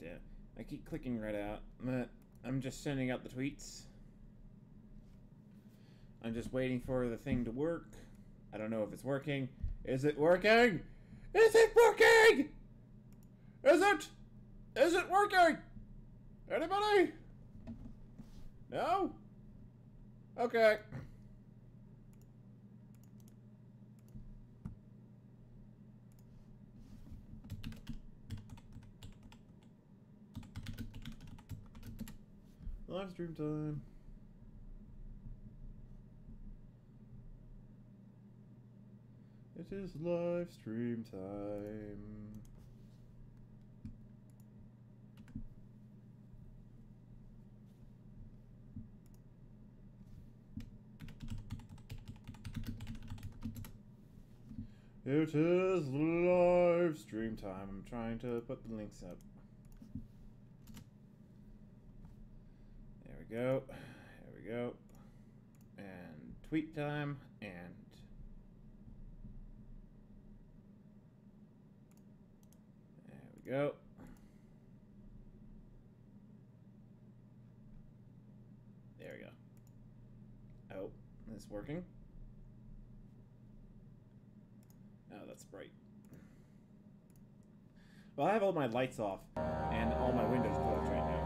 damn. I keep clicking right out, but I'm just sending out the tweets. I'm just waiting for the thing to work. I don't know if it's working. Is it working? Is it working? Is it? Is it working? Anybody? No? Okay. Live stream time. It is live stream time. It is live stream time. I'm trying to put the links up. There we go. There we go. And tweet time. And there we go. There we go. Oh, is this working? Oh, that's bright. Well, I have all my lights off and all my windows closed right now,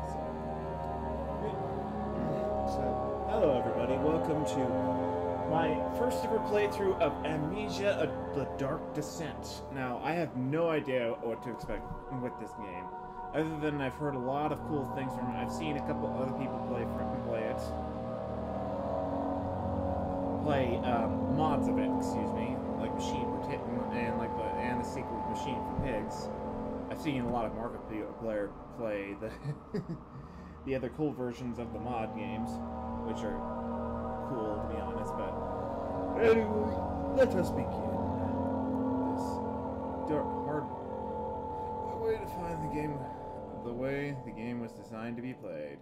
so hello everybody, welcome to my first ever playthrough of Amnesia, The Dark Descent. Now, I have no idea what to expect with this game, other than I've heard a lot of cool things from it. I've seen a couple other people play it. Mods of it, excuse me, like Machine for Titten and the sequel Machine for Pigs. I've seen a lot of Markiplier play the the other cool versions of the mod games, which are cool to be honest. But anyway, let us begin this dark, hard way to find the game, the way the game was designed to be played.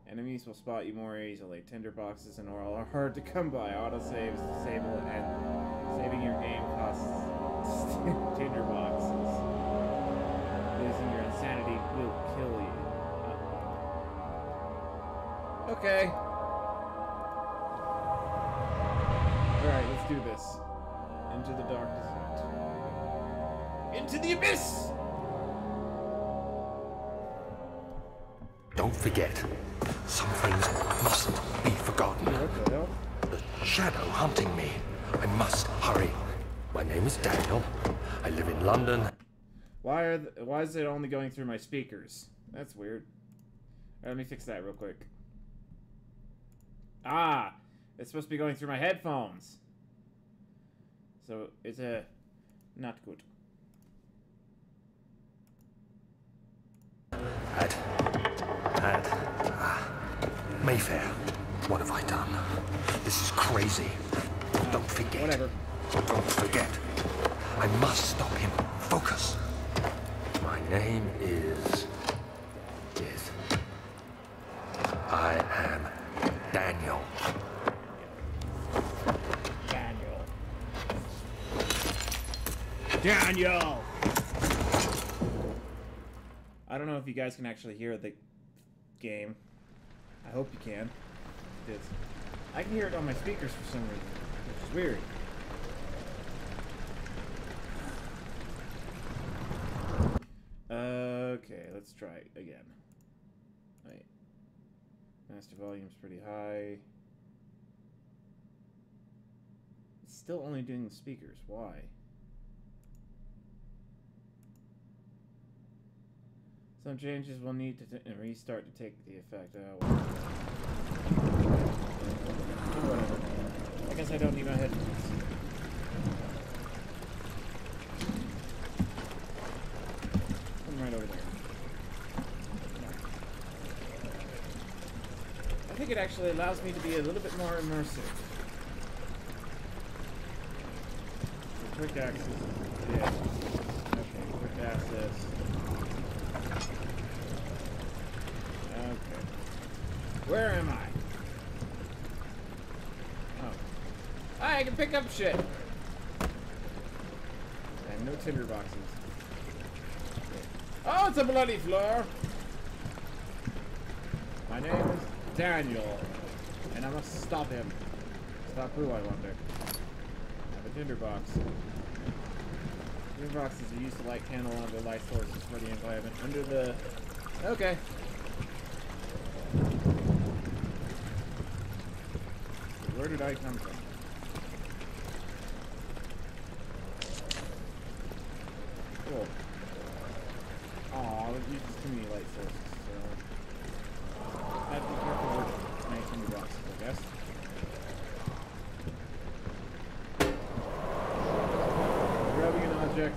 Enemies will spot you more easily. Tinderboxes and oral are hard to come by. Autosave is disabled, and saving your game costs tinderboxes. Losing your insanity will kill you. Okay. Alright, let's do this. Into the dark descent. Into the abyss! Don't forget. Some things mustn't be forgotten. What the hell? The shadow hunting me. I must hurry. My name is Daniel. I live in London. Why is it only going through my speakers? That's weird. Let me fix that real quick. Ah! It's supposed to be going through my headphones. So it's not good. Mayfair. What have I done? This is crazy. Don't forget. Whatever. Don't forget. I must stop him. Focus. My name is... Yes. I am Daniel. Daniel! I don't know if you guys can actually hear the game. I hope you can. I can hear it on my speakers for some reason, which is weird. Okay, let's try it again. Wait. Master volume's pretty high. It's still only doing the speakers. Why? Some changes will need to restart to take the effect. Whatever. I guess I don't need my headphones. I'm right over there. I think it actually allows me to be a little bit more immersive. So quick access. Yeah. Okay, quick access. Okay. Where am I? Oh. I can pick up shit! I have no tinder boxes. Oh, wants a bloody floor? My name is Daniel, and I must stop him. Stop who, I wonder? I have a tinderbox. Tinderboxes are used to light candle under light sources for the environment. Under the... Okay. Where did I come from? Cool. Aw, it uses too many light sources, so... I have to be careful with my tinderboxes, I guess. Grabbing an object,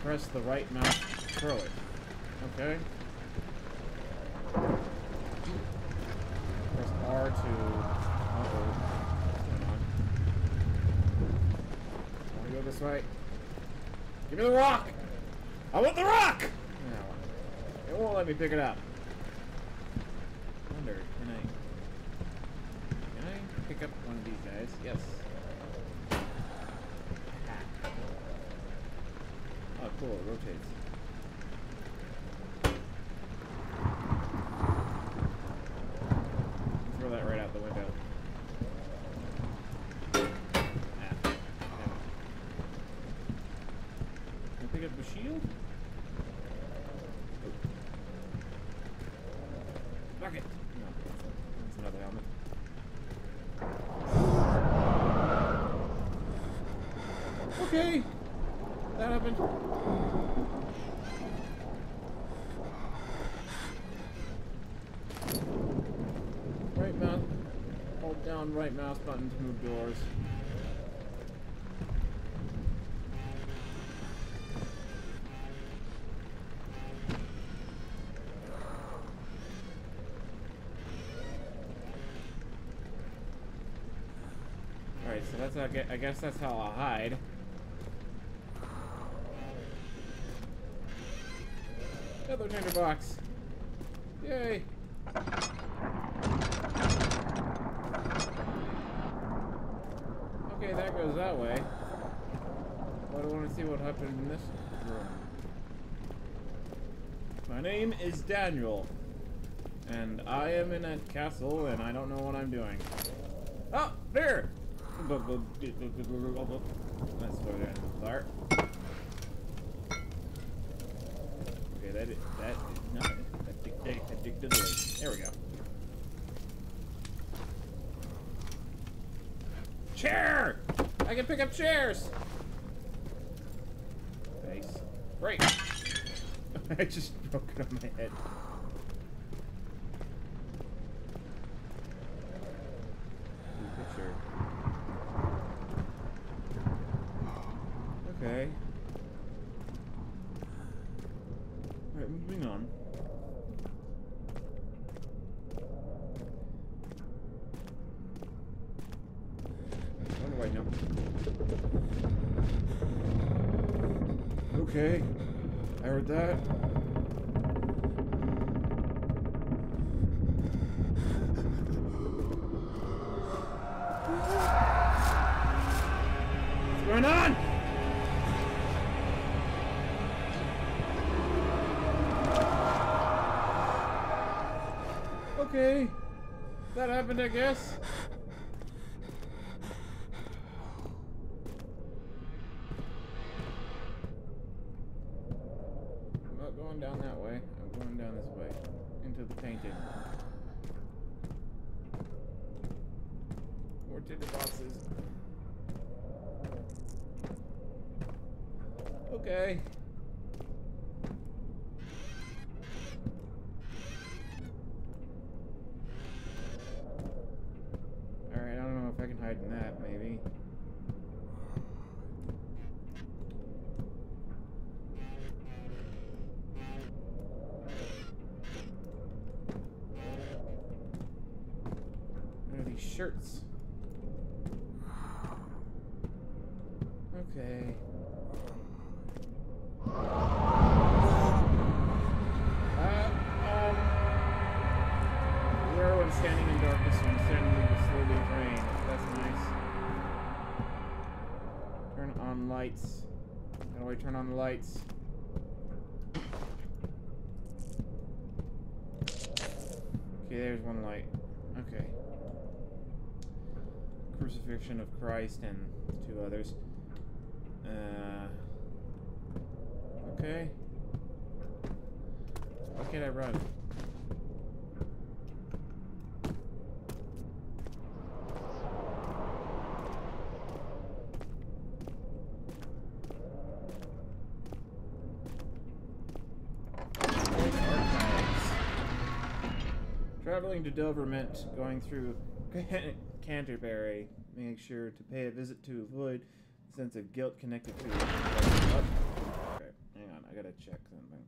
press the right mouse to throw it. Okay. Press R to... Uh-oh. What's going on? Wanna go this way? Give me the rock! I want the rock! No. It won't let me pick it up. I wonder, can I pick up one of these guys? Yes. Oh, cool, it rotates. Throw that right out the window. Ah, damn it. Can I pick up the shield? Oh. Bucket! No, that's another helmet. Okay! That happened. Right mouse. Hold down right mouse button to move doors. Alright, so that's how I guess that's how I'll hide. Another tinderbox. Yay! Okay, that goes that way. But I want to see what happened in this room. My name is Daniel, and I am in a castle, and I don't know what I'm doing. Oh, there! Let's go down the fire. Okay, that did nothing. That did the way. There we go. Chair! I can pick up chairs! Nice. Great. I just broke it on my head. Picture. Okay. Alright, moving on. What do I know? Okay. I heard that. What's going on? Okay. That happened, I guess. I'm not going down that way. I'm going down this way. Into the painting. More tinder boxes. Okay. Alright, I don't know if I can hide in that, maybe. What are these shirts? Okay. Where when standing in darkness, when standing in the slowly rain. That's nice. Turn on lights. How do I turn on the lights? Okay, there's one light. Okay. Crucifixion of Christ and two others. Okay. Why can't I run? Traveling to Dover meant going through Canterbury. Make sure to pay a visit to avoid the sense of guilt connected to it. Okay, hang on, I gotta check something.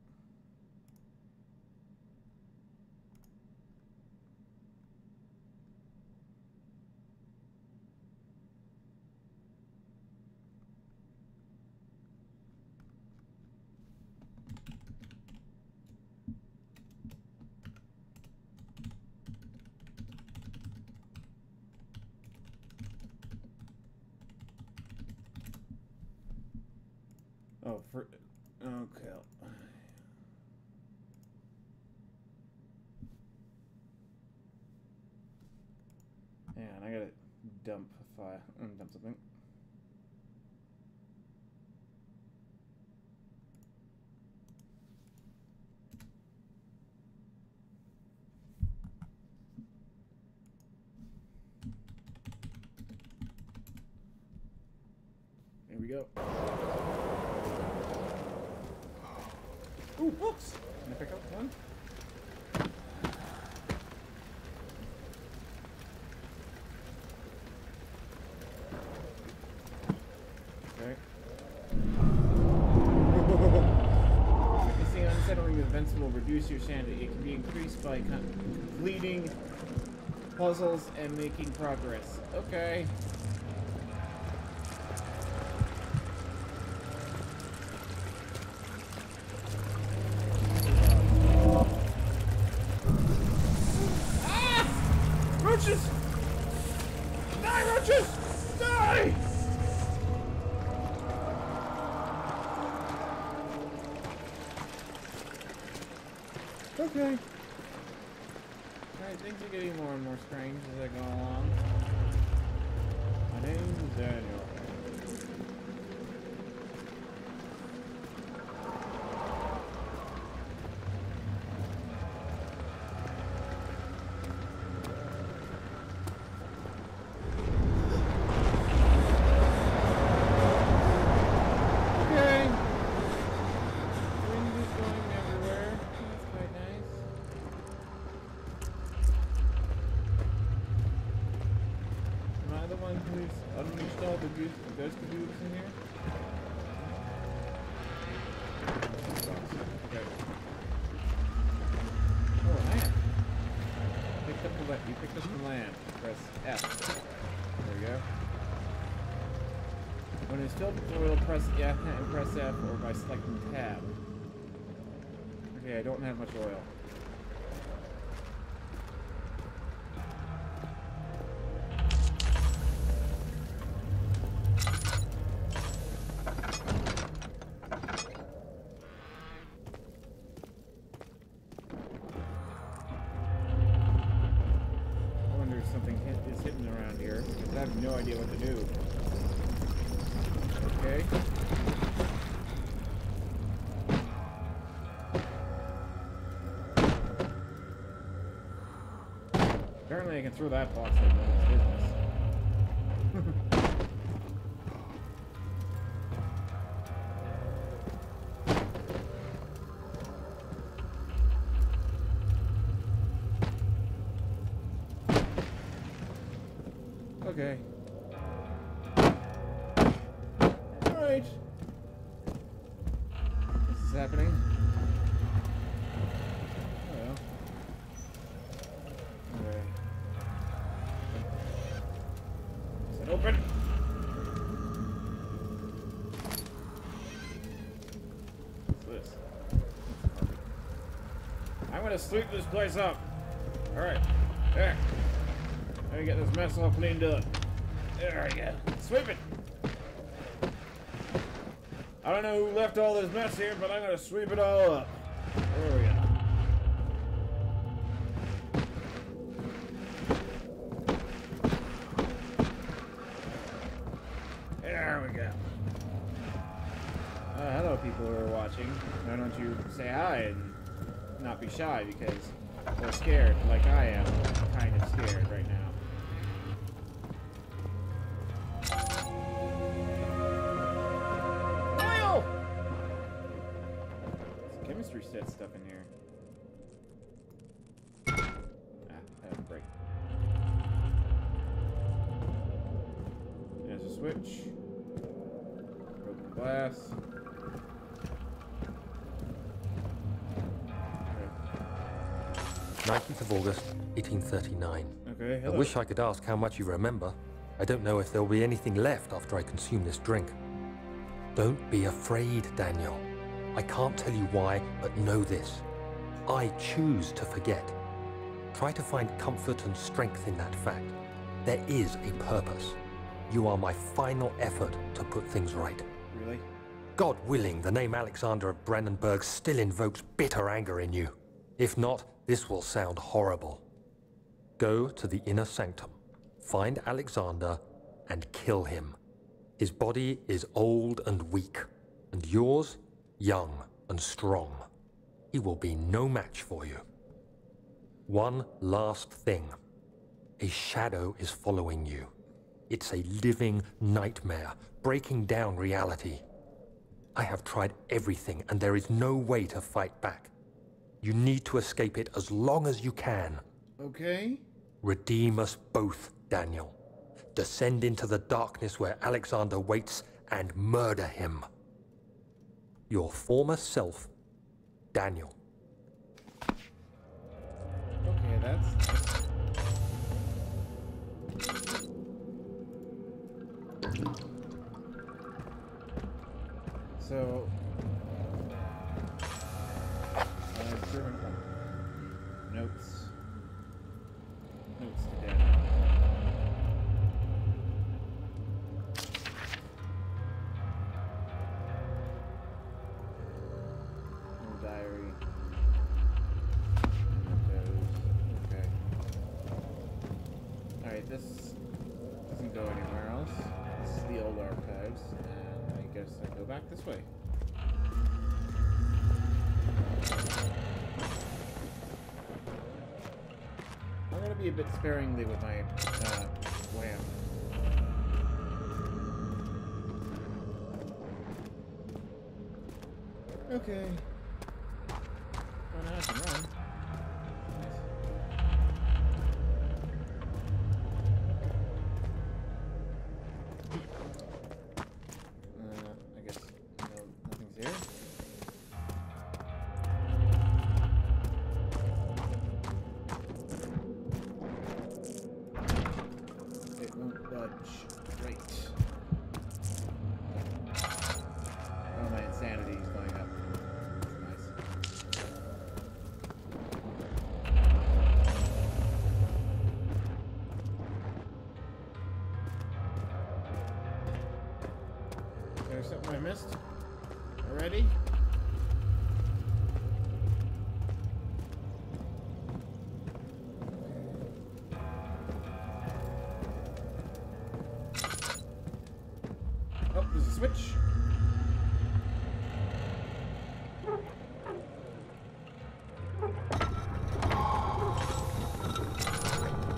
Oh, for... Okay. Hang on, I gotta dump a file. Dump something. Here we go. Ooh, books! Can I pick up one? Okay. Witnessing unsettling events will reduce your sanity. It can be increased by completing puzzles and making progress. Okay. Roaches! Die, roaches! Die! Okay. Alright, things are getting more and more strange as I go along. My name is Daniel. Unleashed all the ghost computers in here? Okay. Oh, lamp. You picked up the lamp. Press F. There we go. When it's filled with oil, press F and press F or by selecting tab. Okay, I don't have much oil. I have no idea what to do. Okay. Apparently I can throw that box like nobody's business. Okay. Alright. This is happening. Oh well. Okay. Is it open? What's this? I'm gonna sweep this place up. Alright. There. Let me get this mess all cleaned up. There we go. Sweep it! I don't know who left all this mess here, but I'm gonna sweep it all up. There we go. to say hi and not be shy because they're scared, like I am. Kind of scared right now. Oil! There's chemistry set stuff in here. I have a break. There's a switch. Broken glass. 19th of August, 1839. Okay, I hello. wish I could ask how much you remember. I don't know if there'll be anything left after I consume this drink. Don't be afraid, Daniel. I can't tell you why, but know this. I choose to forget. Try to find comfort and strength in that fact. There is a purpose. You are my final effort to put things right. Really? God willing, the name Alexander of Brandenburg still invokes bitter anger in you. If not, this will sound horrible. Go to the inner sanctum, find Alexander, and kill him. His body is old and weak, and yours, young and strong. He will be no match for you. One last thing. A shadow is following you. It's a living nightmare, breaking down reality. I have tried everything, and there is no way to fight back. You need to escape it as long as you can. Okay. Redeem us both, Daniel. Descend into the darkness where Alexander waits and murder him. Your former self, Daniel. Okay, that's... So... German notes. Notes to Daniel. No diary. Okay. Alright, this doesn't go anywhere else. This is the old archives, and I guess I go back this way. I'm gonna be a bit sparingly with my lamp. Okay. Oh, now I can run. I guess nothing's here. Great. Oh, my insanity is going up. That's nice. There's something I missed already. Oh, there's a switch.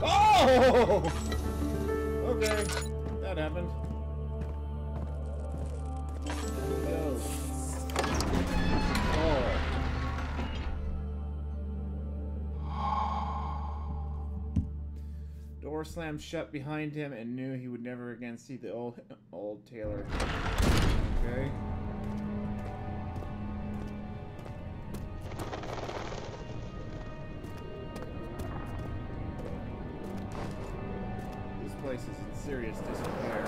Oh! Okay, that happened. There we go. Oh. Door slammed shut behind him and knew he would never again see the old tailor. Okay. This place is in serious disrepair.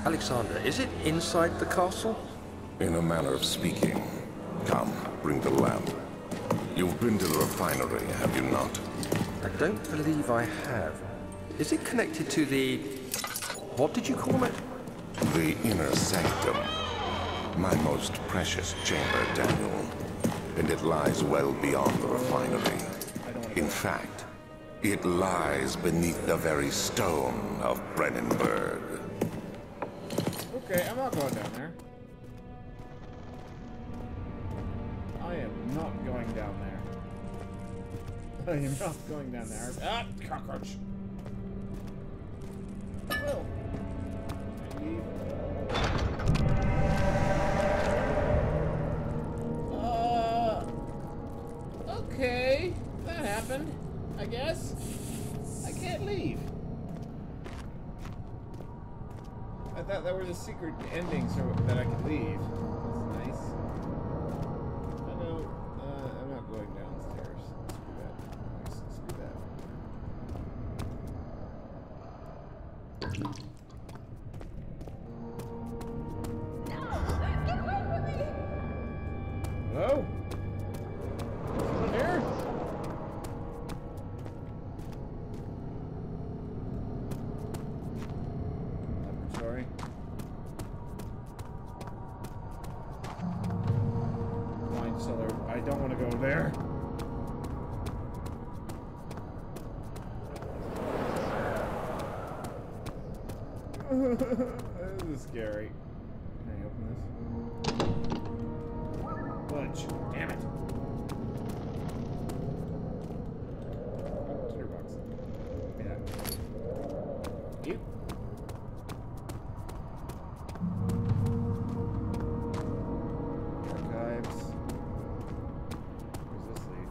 Alexander, is it inside the castle? In a manner of speaking. Come, bring the lamp. You've been to the refinery, have you not? I don't believe I have. Is it connected to the... what did you call it? The inner sanctum. My most precious chamber, Daniel. And it lies well beyond the refinery. In fact, it lies beneath the very stone of Brennenburg. Okay, I'm not going down there. I am not going down there. I am not going down there. Ah, cockroach. Well. Okay. That happened. I guess. I can't leave. I thought there was a secret ending so that I could leave. That's nice. I know. I'm not going downstairs. Screw that. No! Get away from me! Hello? Someone here? Laboratory. Wine cellar. I don't want to go there. This is scary. Can I open this? Budge. Damn it. Oh, tinderbox. Give me that. You. Archives. Where's this lead?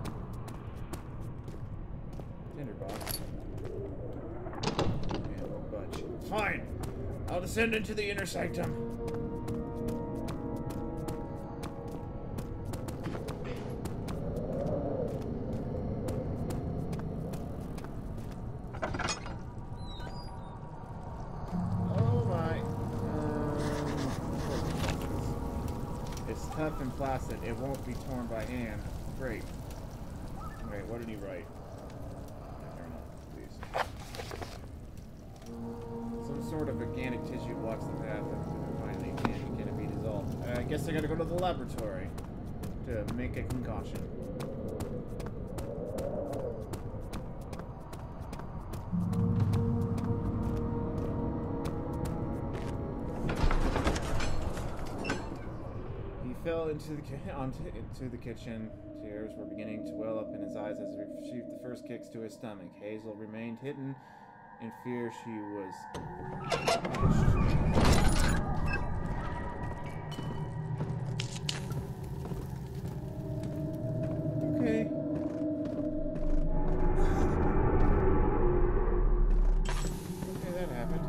Tinderbox. And budge. Fine. I'll descend into the inner sanctum. Oh my. It's tough and placid. It won't be torn by hand. Great. Wait, what did he write? Turn off, please. Some sort of organic tissue blocks the path and finally can it be dissolved? I guess I gotta go to the laboratory to make a concoction. He fell into the kitchen. Tears were beginning to well up in his eyes as he received the first kicks to his stomach. Hazel remained hidden in fear she was punished. Okay. Okay, that happened.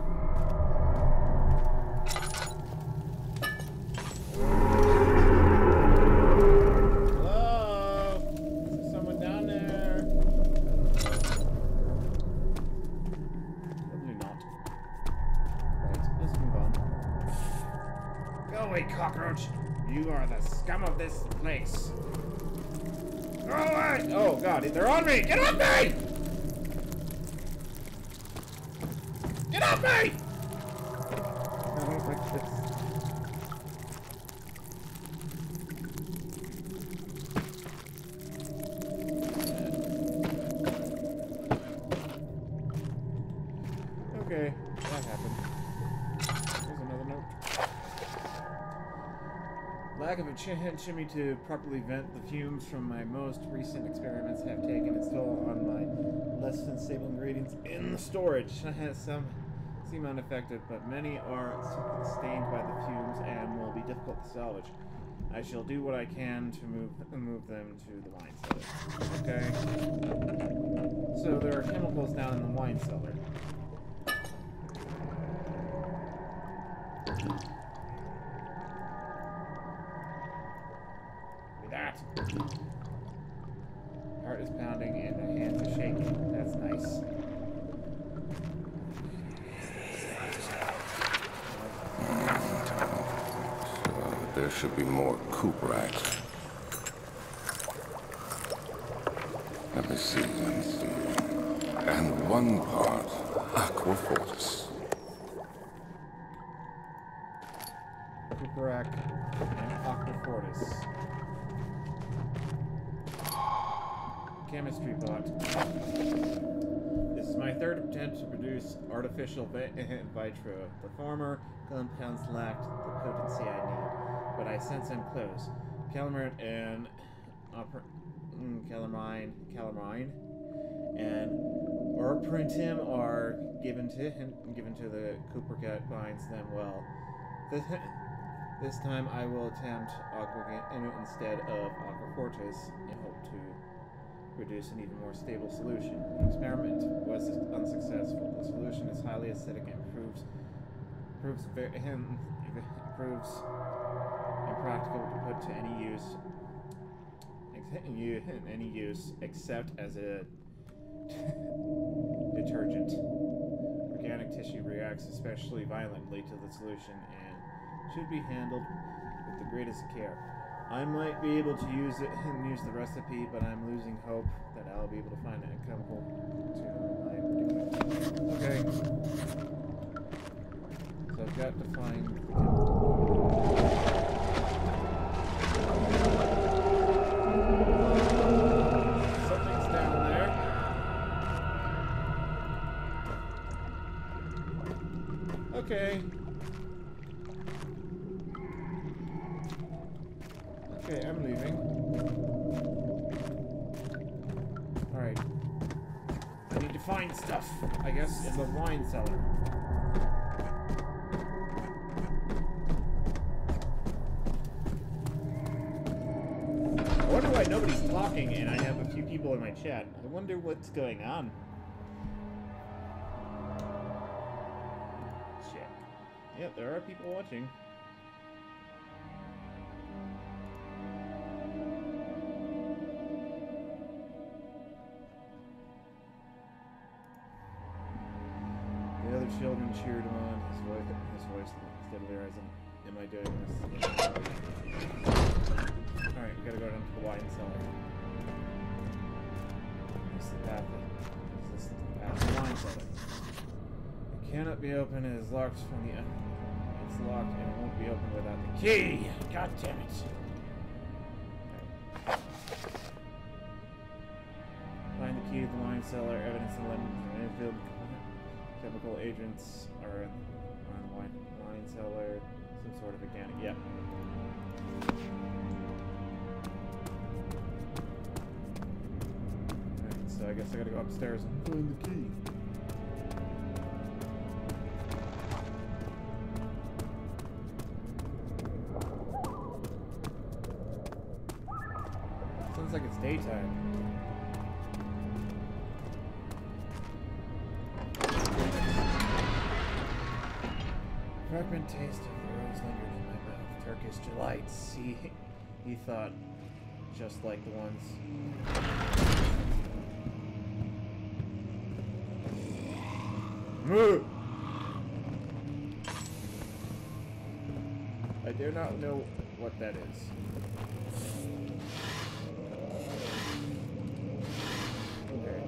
Hello? Is there someone down there? Probably not. Right, let's move on. Go away, cockroach! You are the scum of this place. Go away! Oh god, they're on me! Get off me! Get off me! I don't like this. Okay, that happened. There's another note. Lack of a chimney to properly vent the fumes from my most recent experiments have taken its toll on my less than stable ingredients in the storage. Some seem unaffected, but many are stained by the fumes and will be difficult to salvage. I shall do what I can to move them to the wine cellar. Okay. So there are chemicals down in the wine cellar. That. Heart is pounding and the hands are shaking. That's nice. There should be more Cooperite. Let me see. And one part Aquafortis. Cooperac and Aquafortis. Chemistry bot. This is my third attempt to produce artificial vitro. The former compounds lacked the potency I need, but I sense them close. Calamine and Calamine and Orprintim are given to the Cooper gut binds them well. This time I will attempt Aqua instead of Aquafortis in hope to produce an even more stable solution. The experiment was unsuccessful. The solution is highly acidic and proves impractical to put to any use except as a detergent. Organic tissue reacts especially violently to the solution and should be handled with the greatest care. I might be able to use the recipe, but I'm losing hope that I'll be able to find a chemical to my predicament. Okay. So I've got to find the something's down there. Okay. Okay, I'm leaving. Alright. I need to find stuff, I guess, in the wine cellar. I wonder why nobody's talking and I have a few people in my chat. I wonder what's going on. Check. Yep, there are people watching. Children cheered him on, his voice steadily rising. Am I doing this? Alright, we gotta go down to the wine cellar. This is the path to the wine cellar. It cannot be opened, it is locked from the end. It's locked and it won't be opened without the key! God damn it! Okay. Find the key to the wine cellar, evidence in lemon from infield. Chemical agents are in the wine cellar, some sort of organic. Yep. Alright, so I guess I gotta go upstairs and find the key. Sounds like it's daytime. Fragrant taste of the rose lingered in my mouth. Turkish delights. He thought, just like the ones. I do not know what that is. Okay.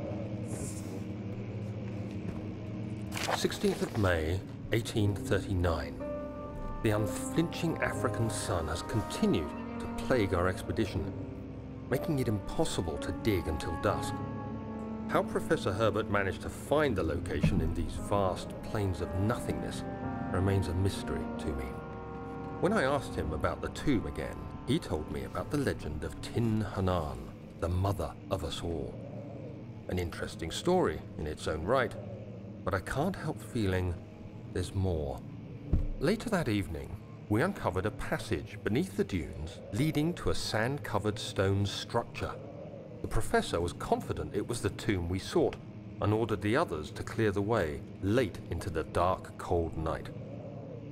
16th of May, 1839. The unflinching African sun has continued to plague our expedition, making it impossible to dig until dusk. How Professor Herbert managed to find the location in these vast plains of nothingness remains a mystery to me. When I asked him about the tomb again, he told me about the legend of Tin Hanan, the mother of us all. An interesting story in its own right, but I can't help feeling there's more. Later that evening, we uncovered a passage beneath the dunes leading to a sand-covered stone structure. The professor was confident it was the tomb we sought and ordered the others to clear the way late into the dark, cold night.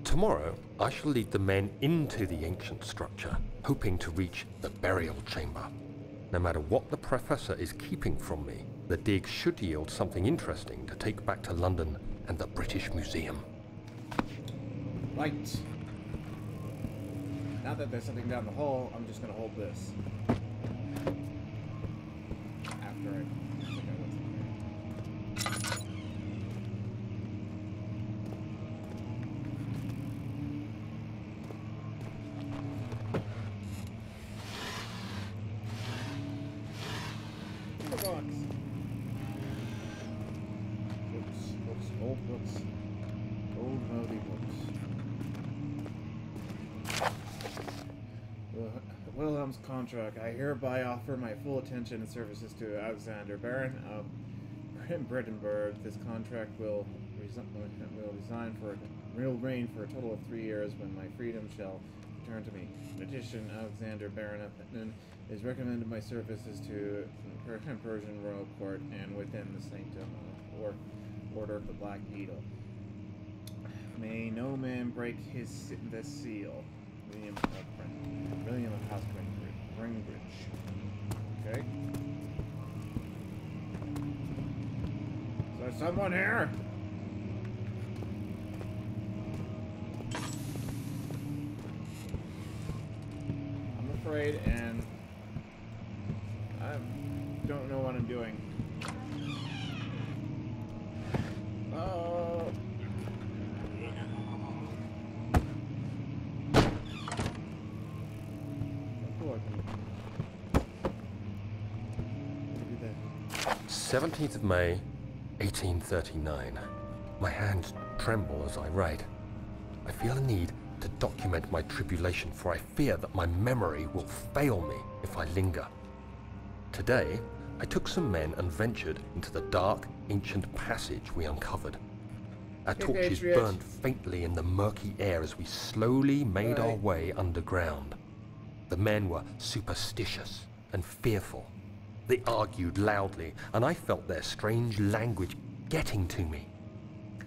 Tomorrow, I shall lead the men into the ancient structure, hoping to reach the burial chamber. No matter what the professor is keeping from me, the dig should yield something interesting to take back to London and the British Museum. Right. Now that there's something down the hole, I'm just gonna hold this. After I think I what's in here. The box. Books, old books. Old moldy books. Wilhelm's contract. I hereby offer my full attention and services to Alexander, Baron of Brandenburg. This contract will reign for a total of 3 years when my freedom shall return to me. In addition, Alexander, Baron of Brandenburg, is recommended my services to the Persian royal court and within the sanctum or Order of the Black Beetle. May no man break the seal. William of House Greenbridge. Okay. Is there someone here? I'm afraid, and I don't know what I'm doing. Oh. Cool. 17th of May, 1839. My hands tremble as I write. I feel a need to document my tribulation, for I fear that my memory will fail me if I linger. Today, I took some men and ventured into the dark, ancient passage we uncovered. Our torches burned faintly in the murky air as we slowly made our way underground. The men were superstitious and fearful. They argued loudly, and I felt their strange language getting to me.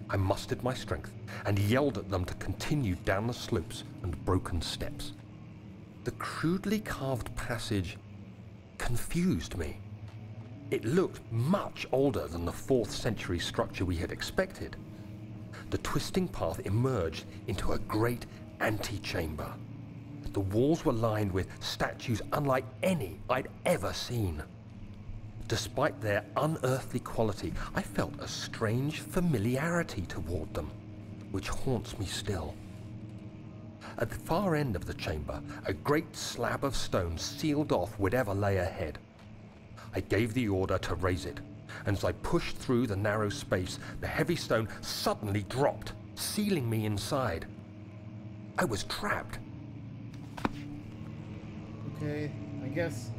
I mustered my strength and yelled at them to continue down the slopes and broken steps. The crudely carved passage confused me. It looked much older than the 4th century structure we had expected. The twisting path emerged into a great antechamber. The walls were lined with statues unlike any I'd ever seen. Despite their unearthly quality, I felt a strange familiarity toward them, which haunts me still. At the far end of the chamber, a great slab of stone sealed off whatever lay ahead. I gave the order to raise it, and as I pushed through the narrow space, the heavy stone suddenly dropped, sealing me inside. I was trapped. Okay, I guess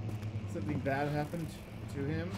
something bad happened to him.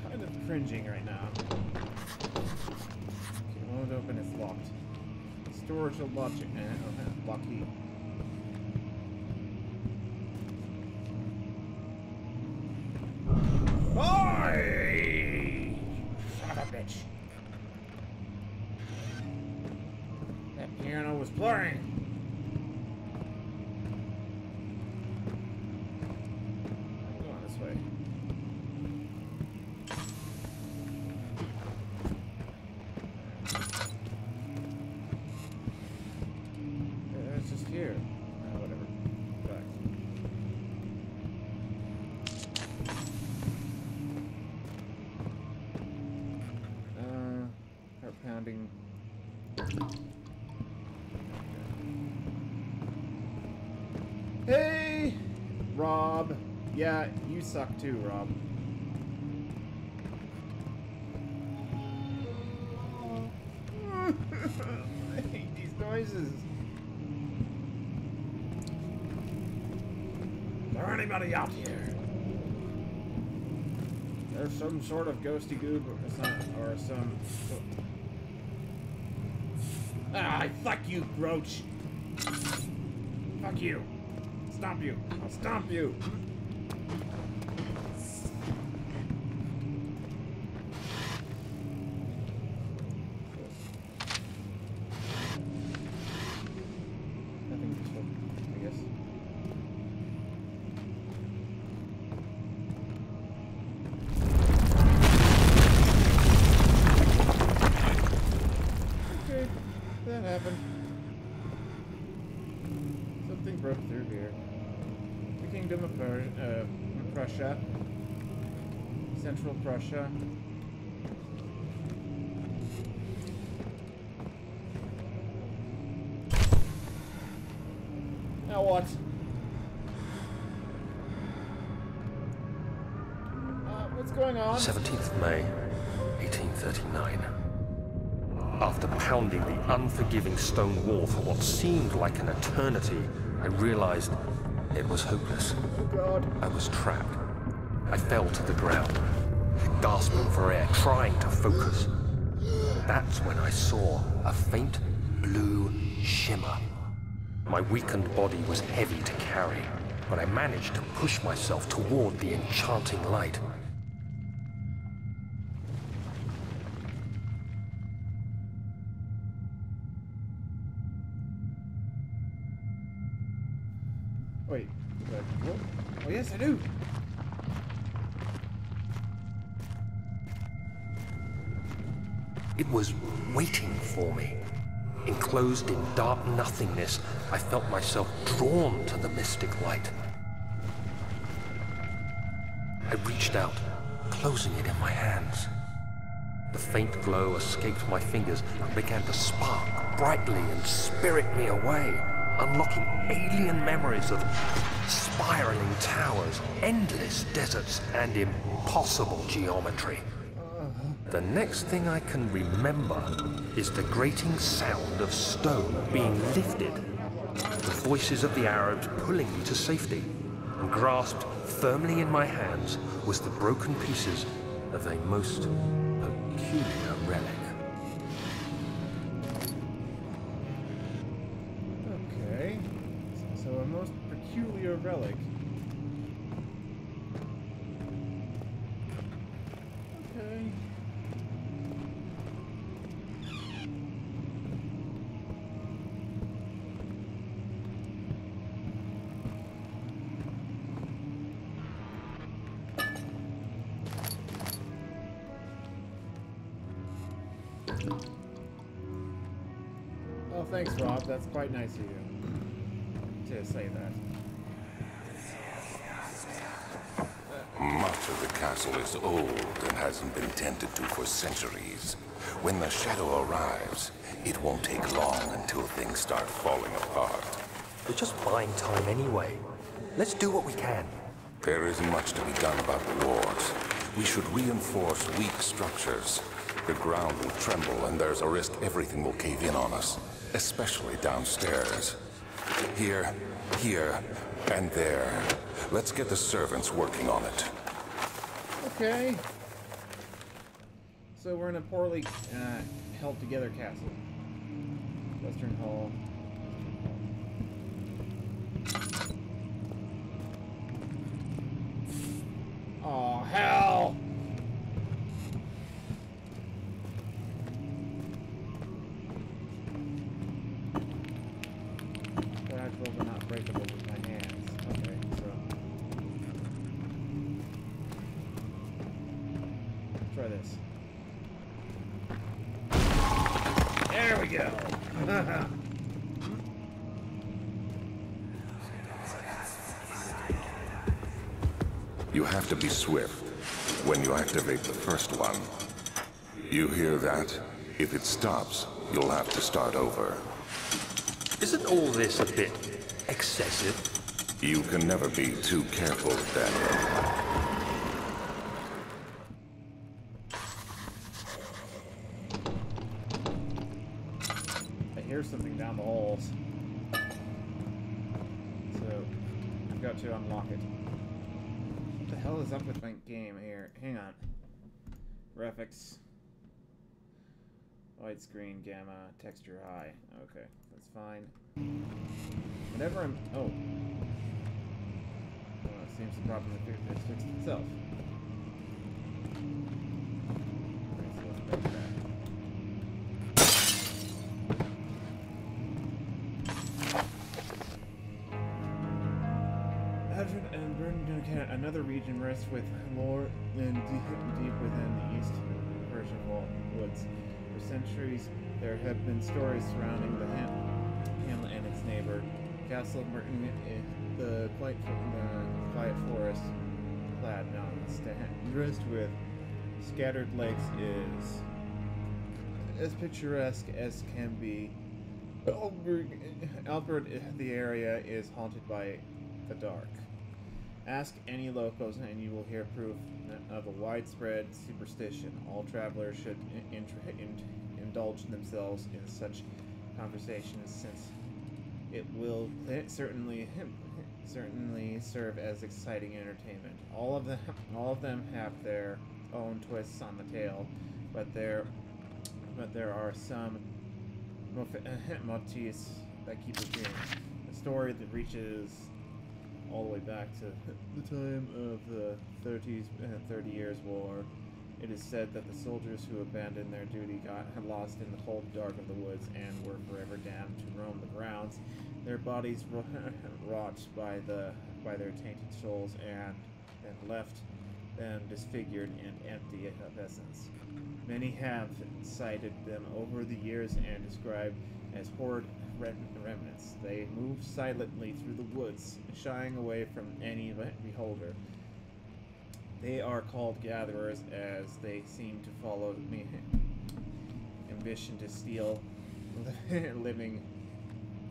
Kind of cringing right now. Okay, won't open, it's locked. Storage of logic. Lock key. Oi! Son of a bitch. That piano was playing. Hey, Rob. Yeah, you suck too, Rob. I hate these noises. Is there anybody out here? There's some sort of ghosty goob or some. Ah, fuck you, Roach. Fuck you. Stomp you. I'll stomp you. Prussia. Central Prussia. Now what? What's going on? 17th May, 1839. After pounding the unforgiving stone wall for what seemed like an eternity, I realized it was hopeless. Oh God. I was trapped. I fell to the ground, gasping for air, trying to focus. That's when I saw a faint blue shimmer. My weakened body was heavy to carry, but I managed to push myself toward the enchanting light. Wait. What? Oh yes, I do. It was waiting for me. Enclosed in dark nothingness, I felt myself drawn to the mystic light. I reached out, closing it in my hands. The faint glow escaped my fingers and began to spark brightly and spirit me away, unlocking alien memories of spiraling towers, endless deserts, and impossible geometry. The next thing I can remember is the grating sound of stone being lifted, the voices of the Arabs pulling me to safety, and grasped firmly in my hands was the broken pieces of a most peculiar relic. Okay. So a most peculiar relic. Okay. Oh, thanks, Rob. That's quite nice of you to say that. Much of the castle is old and hasn't been tended to for centuries. When the shadow arrives, it won't take long until things start falling apart. We're just buying time anyway. Let's do what we can. There isn't much to be done about the walls. We should reinforce weak structures. The ground will tremble and there's a risk everything will cave in on us, especially downstairs. Here, and there. Let's get the servants working on it. Okay. So we're in a poorly held together castle. Western Hall. Oh, hell! Fragile but not breakable with my hands. Okay, so... try this. There we go! You have to be swift when you activate the first one. You hear that? If it stops, you'll have to start over. Isn't all this a bit excessive? You can never be too careful, Daniel. I hear something down the halls. So, I've got to unlock it. What the hell is up with my game here? Hang on. Graphics. Widescreen, gamma, texture high. Okay, that's fine. Whenever I'm... Oh. Well, it seems the problem has fixed itself. Okay, so let's break that. And Burden, another region rests with lore and deep within the East Persian woods. For centuries, there have been stories surrounding the hamlet and its neighbor, Castle Merton, the quite quiet forest, clad mountains, dressed with scattered lakes, is as picturesque as can be. Albert, the area is haunted by the dark. Ask any locals and you will hear proof of a widespread superstition. All travelers should indulge themselves in such conversations, since it will certainly serve as exciting entertainment. All of them have their own twists on the tale, but there are some motifs that keep repeating. A story that reaches all the way back to the time of the 30 Years' War. It is said that the soldiers who abandoned their duty got lost in the cold dark of the woods and were forever damned to roam the grounds. Their bodies rot by their tainted souls and left them disfigured and empty of essence. Many have cited them over the years and described as horrid remnants. They move silently through the woods, shying away from any beholder. They are called gatherers, as they seem to follow the ambition to steal living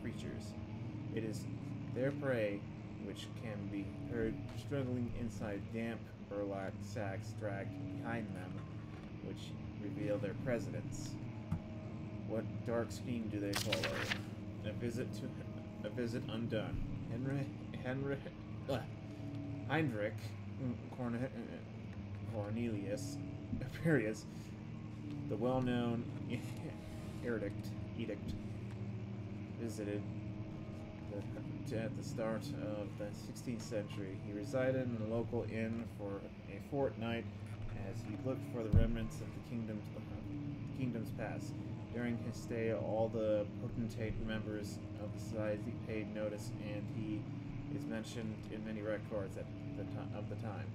creatures. It is their prey which can be heard struggling inside damp burlap sacks dragged behind them, which reveal their presence. What dark scheme do they follow? A visit undone. Heinrich Cornelius Perius, the well-known edict, visited at the start of the 16th century. He resided in a local inn for a fortnight as he looked for the remnants of the kingdom's past. During his stay, all the potentate members of the society paid notice, and he is mentioned in many records of the time.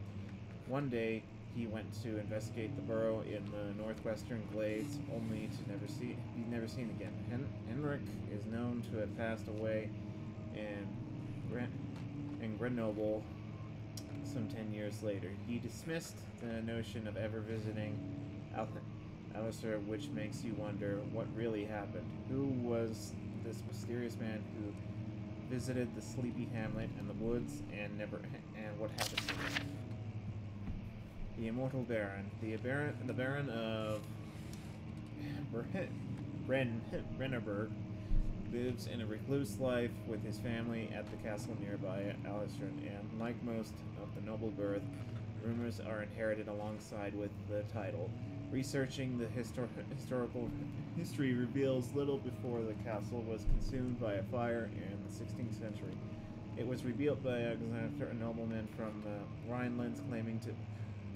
One day, he went to investigate the burrow in the northwestern glades, only to be never seen again. Henrik is known to have passed away in Grenoble some 10 years later. He dismissed the notion of ever visiting Alistair, which makes you wonder what really happened. Who was this mysterious man who visited the sleepy hamlet and the woods, and what happened to him? The immortal Baron. The Baron of Brennerberg lives in a recluse life with his family at the castle nearby Alistair, and like most of the noble birth, rumors are inherited alongside with the title. Researching the historical history reveals little before the castle was consumed by a fire in the 16th century. It was rebuilt by a nobleman from the Rhinelands,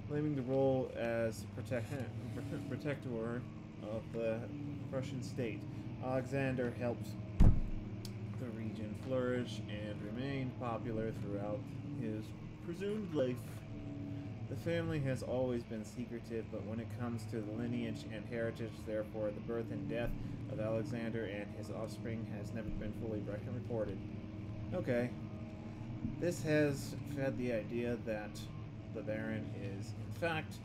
claiming the role as protector of the Prussian state. Alexander helped the region flourish and remained popular throughout his presumed life. The family has always been secretive, but when it comes to the lineage and heritage, therefore, the birth and death of Alexander and his offspring has never been fully recorded. Okay. This has fed the idea that the Baron is, in fact,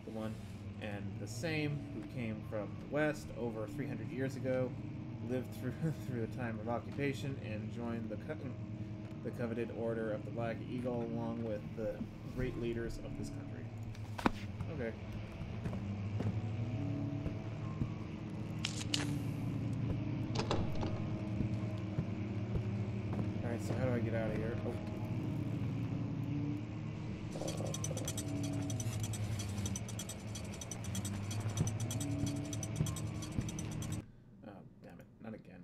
the one and the same who came from the west over 300 years ago, lived through the time of occupation, and joined the coveted Order of the Black Eagle along with the great leaders of this country. Okay. Alright, so how do I get out of here? Oh. Damn it. Not again.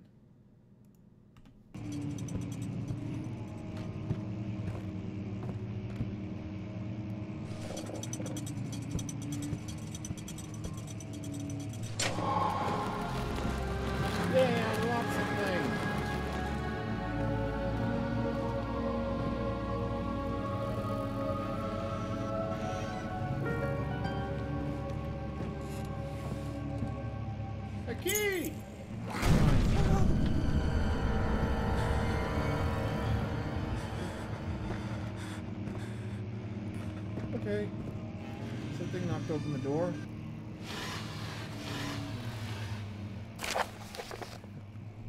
Key! Okay. Something knocked open the door.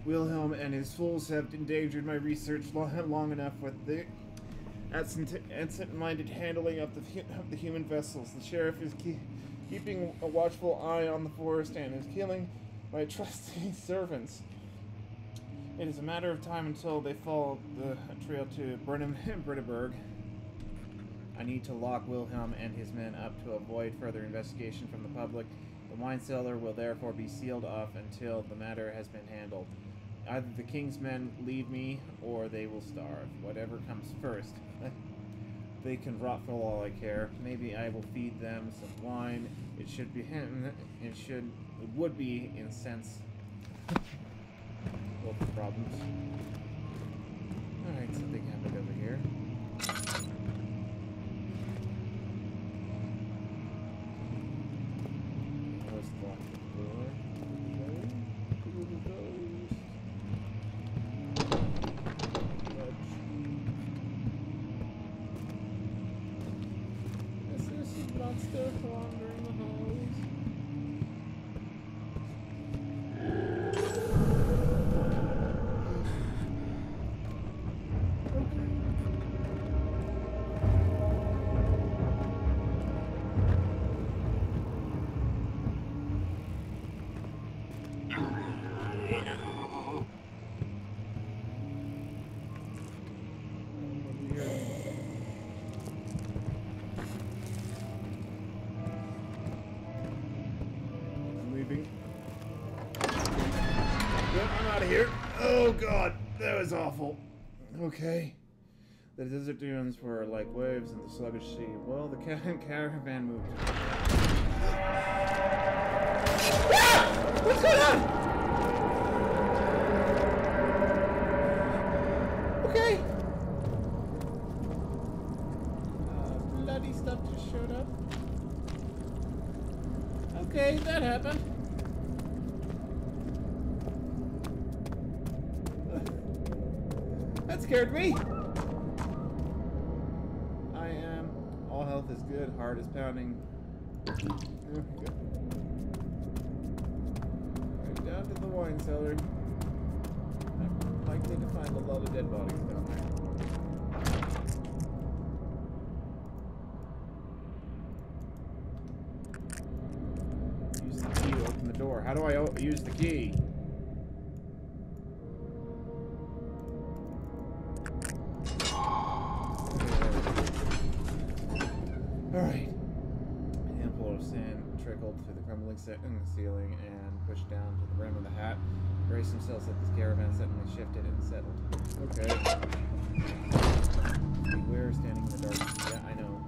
Wilhelm and his fools have endangered my research long enough with the absent-minded handling of the human vessels. The sheriff is keeping a watchful eye on the forest and is killing my trusty servants. It is a matter of time until they follow the trail to Brennenburg. I need to lock Wilhelm and his men up to avoid further investigation from the public. The wine cellar will therefore be sealed off until the matter has been handled. Either the king's men leave me, or they will starve. Whatever comes first. They can rot for all I care. Maybe I will feed them some wine. It would be in sense. Lots of problems. Alright, something happened over here. Close the lock the door. Is there some monster wandering the halls? I'm out of here. Oh god, that was awful. Okay. The desert dunes were like waves in the sluggish sea. Well, the caravan moved. Ah! What's going on? Okay. Bloody stuff just showed up. Okay, that happened. That scared me. I am. All health is good. Heart is pounding. Good. Right down to the wine cellar. I'm likely to find a lot of dead bodies down there. Use the key to open the door. How do I use the key? Alright. A handful of sand trickled through the crumbling ceiling and pushed down to the rim of the hat. Braced themselves that this caravan suddenly shifted and settled. Okay. Beware standing in the dark. Yeah, I know.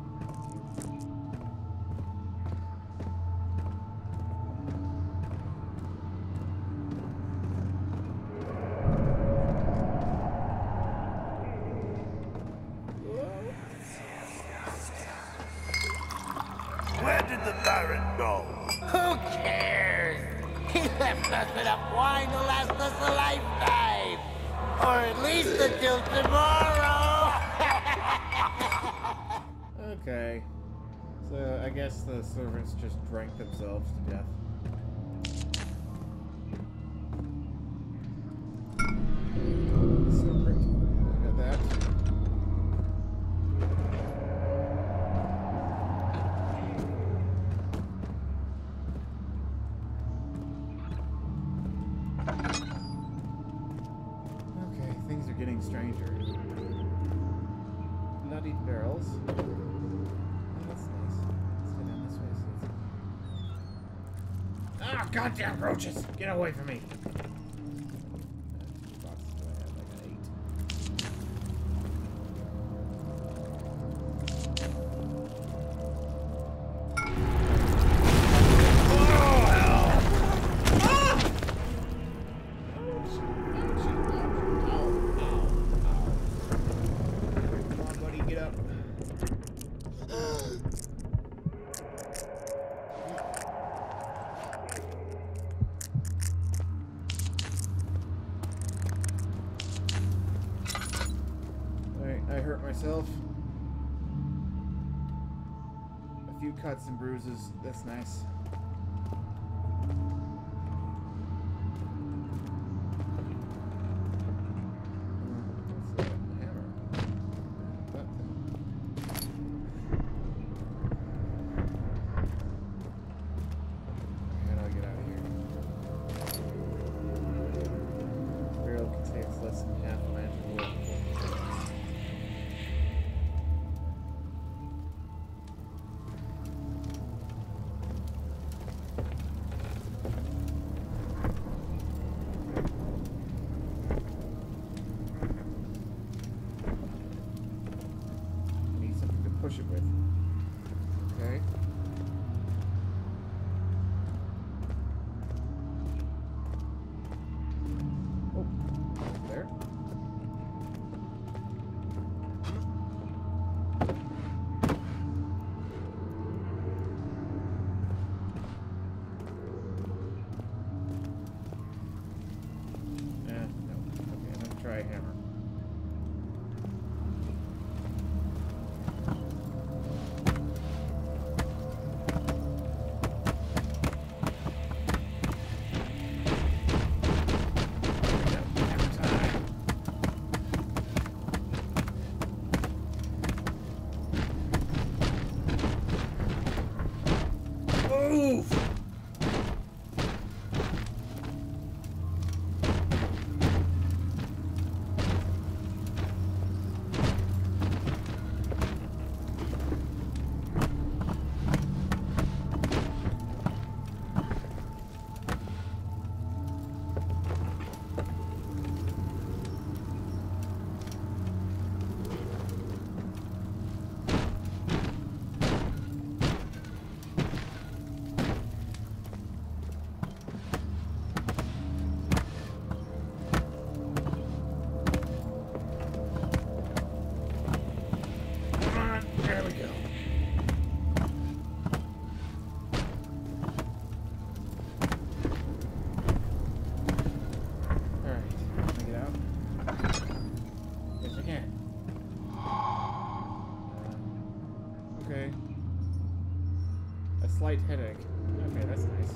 Where did the Baron go? Who cares? He left us enough wine to last us a lifetime. Or at least until tomorrow. Okay. So, I guess the servants just drank themselves to death. Servant. Look at that. Okay, things are getting stranger. Bloodied barrels. Oh, that's nice. Let's go down this way. Ah, goddamn roaches! Get away from me! Boxes do I have? I got 8. Oh, hell! Ah! Come on, buddy, get up. Alright, I hurt myself. a few cuts and bruises. That's nice. Push it with. Okay. Oh, there. No. Okay, I'm gonna try a hammer. Okay. A slight headache. Okay, that's nice.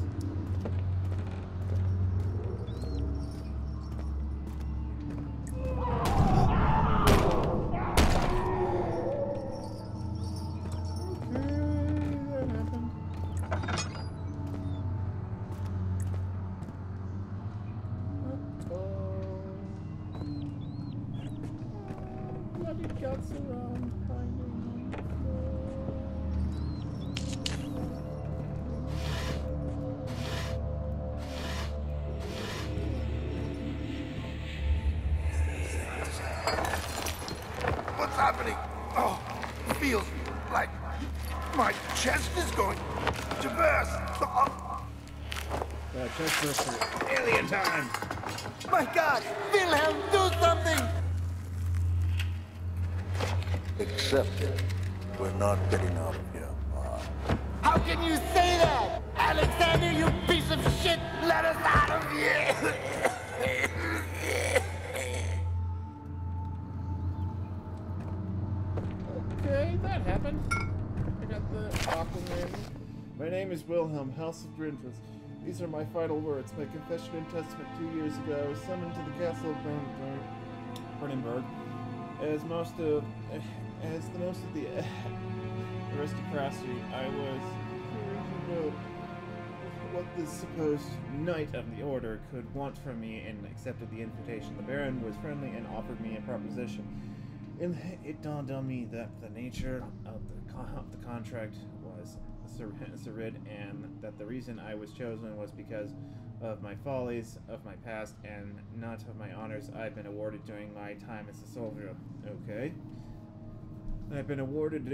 Guts around finding the What's happening? Oh, it feels like my chest is going to burst. chest burster. Alien time! My God! Wilhelm, do something! Accept it. We're not getting out of here. How can you say that? Alexander, you piece of shit! Let us out of here! Okay, that happened. I got the Aquaman. My name is Wilhelm, House of Brindras. These are my final words. My confession and testament 2 years ago. I was summoned to the castle of Brandenburg. As the most of the aristocracy, I was curious to know what this supposed knight of the order could want from me, and accepted the invitation. The Baron was friendly and offered me a proposition. And it dawned on me that the nature of the contract was surrid, and that the reason I was chosen was because of my follies of my past and not of my honors I've been awarded during my time as a soldier. Okay. I've been awarded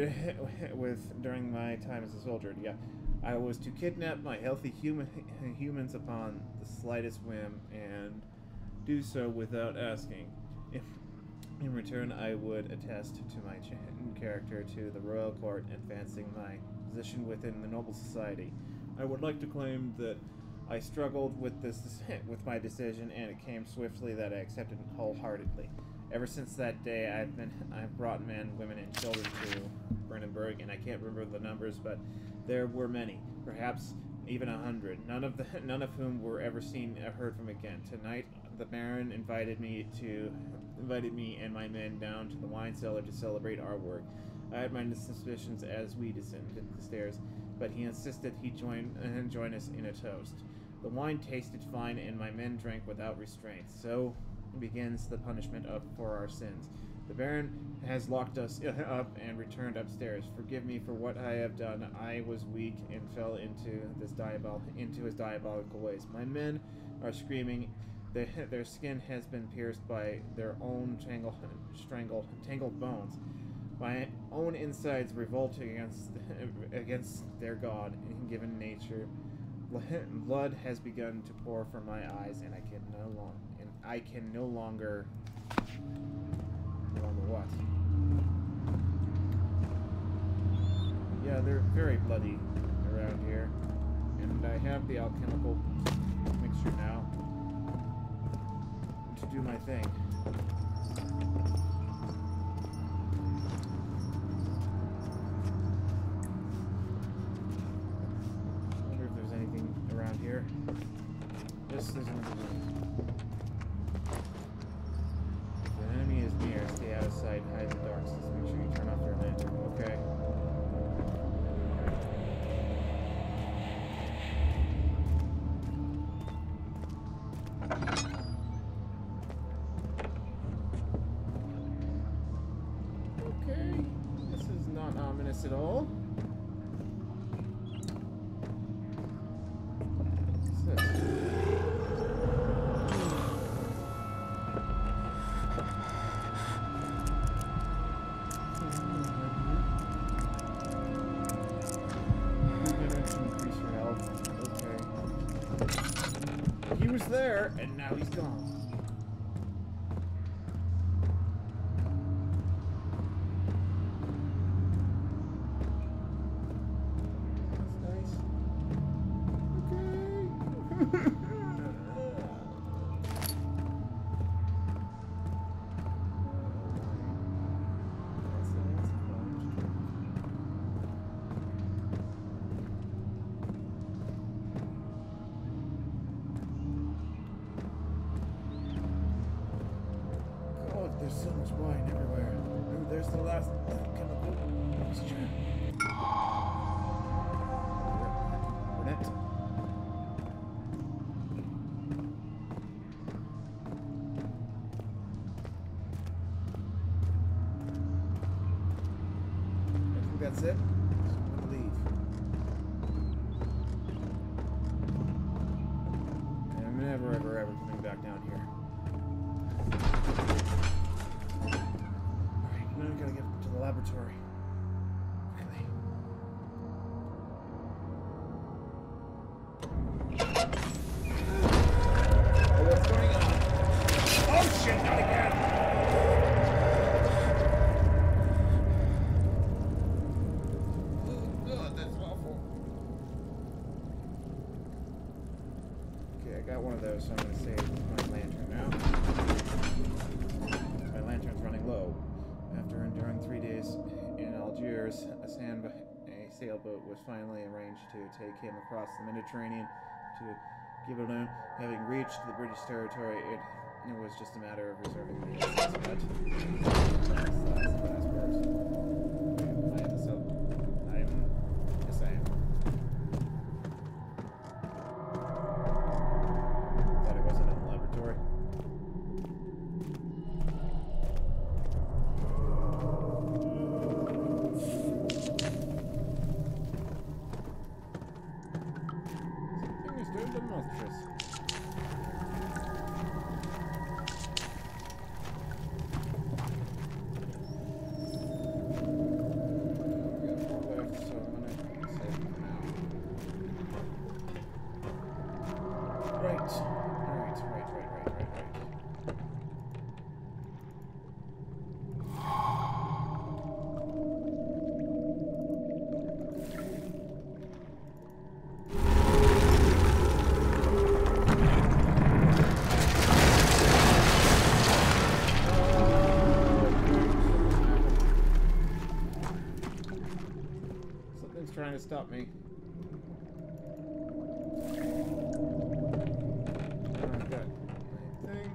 with during my time as a soldier. Yeah. I was to kidnap my healthy humans upon the slightest whim and do so without asking. In return, I would attest to my character to the royal court, advancing my position within the noble society. I would like to claim that I struggled with my decision, and it came swiftly that I accepted it wholeheartedly. Ever since that day, I've brought men, women, and children to Brandenburg, and I can't remember the numbers, but there were many, perhaps even 100. None of whom were ever seen or heard from again. Tonight, the Baron invited me and my men down to the wine cellar to celebrate our work. I had my suspicions as we descended the stairs, but he insisted he join us in a toast. The wine tasted fine, and my men drank without restraint. So begins the punishment for our sins. The Baron has locked us up and returned upstairs. Forgive me for what I have done. I was weak and fell into his diabolical ways. My men are screaming. Their skin has been pierced by their own tangled bones. My own insides revolt against their God and given nature. Blood has begun to pour from my eyes, and I can no longer what? Yeah, they're very bloody around here, and I have the alchemical mixture now to do my thing. Here. Yes, there's another one. If the enemy is near, stay out of sight, hide in the dark. So make sure you turn off your lantern. Okay. Okay. This is not ominous at all. There, and now he's gone. That's nice. Okay. There's so much wine everywhere. Ooh, there's the last chemical mixture. Burnett. I think that's it. So we'll leave. And I'm never, ever, ever coming back down here. Now we gotta get to the laboratory. Quickly. Oh, what's going on? Oh shit, not again! Oh god, that's awful. Okay, I got one of those, so I'm gonna save my lantern now. My lantern's running low. After enduring 3 days in Algiers, a sailboat was finally arranged to take him across the Mediterranean to Gibraltar. Having reached the British territory, it was just a matter of reserving the SS, but that's the last part. I am so. Yes, I am. Thought I wasn't in the laboratory. Something's trying to stop me. I've got my thing.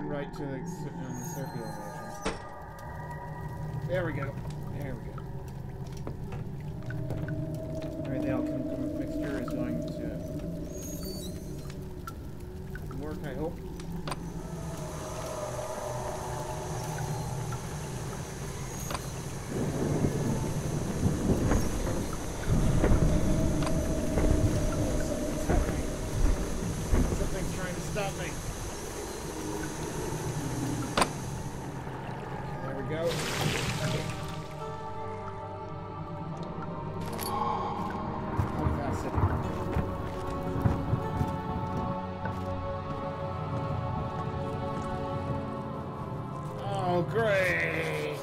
Right to the circular motion. There we go. There we go. Alright, the alchemical mixture is going to work, I hope. Something's happening. Something's trying to stop me. Go. Oh, great!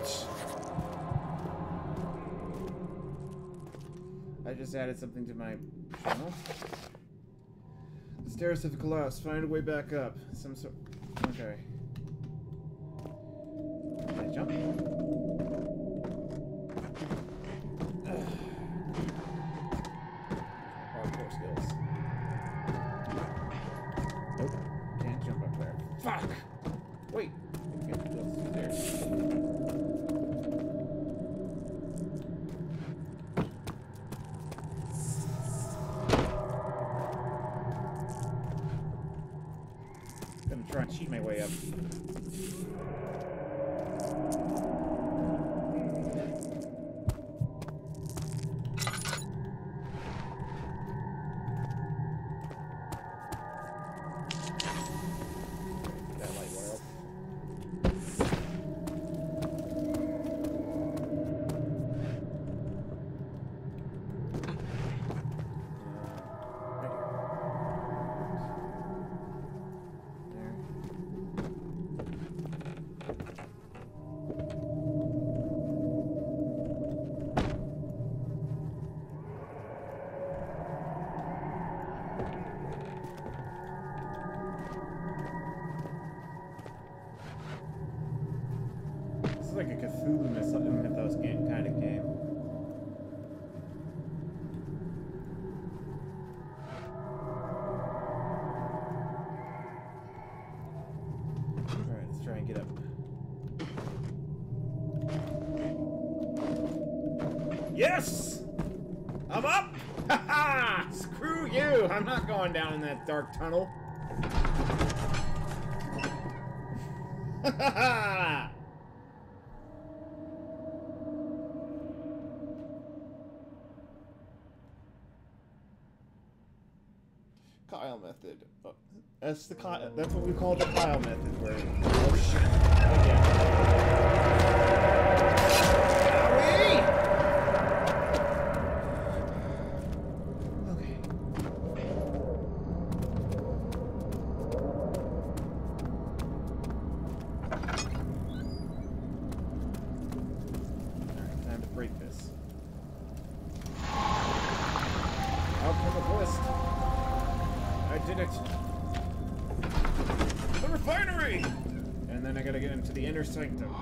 I just added something to my channel. The stairs have collapsed. Find a way back up. Some sort. Okay. Jump. Parkour skills. Nope. Can't jump up there. Fuck! Wait. Can't go through there. Gonna try and cheat my way up. Like a Cthulhu mythos game, kind of game. Alright, let's try and get up. Yes! I'm up! Haha! Screw you! I'm not going down in that dark tunnel. Ha Kyle method. Oh, that's the Kyle. That's what we call the Kyle method. Where oh shit! Again. Owie! Okay. All right, time to break this. Out from the list. I did it! The refinery! And then I gotta get into the inner sanctum.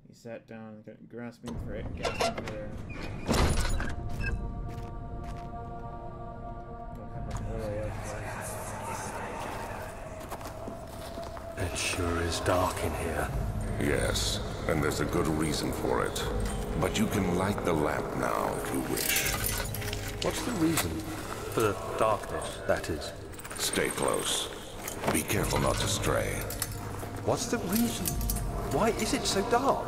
He sat down, gasping for air. Don't have much oil left. It sure is dark in here. Yes, and there's a good reason for it. But you can light the lamp now if you wish. What's the reason? For the darkness, that is. Stay close. Be careful not to stray. What's the reason? Why is it so dark?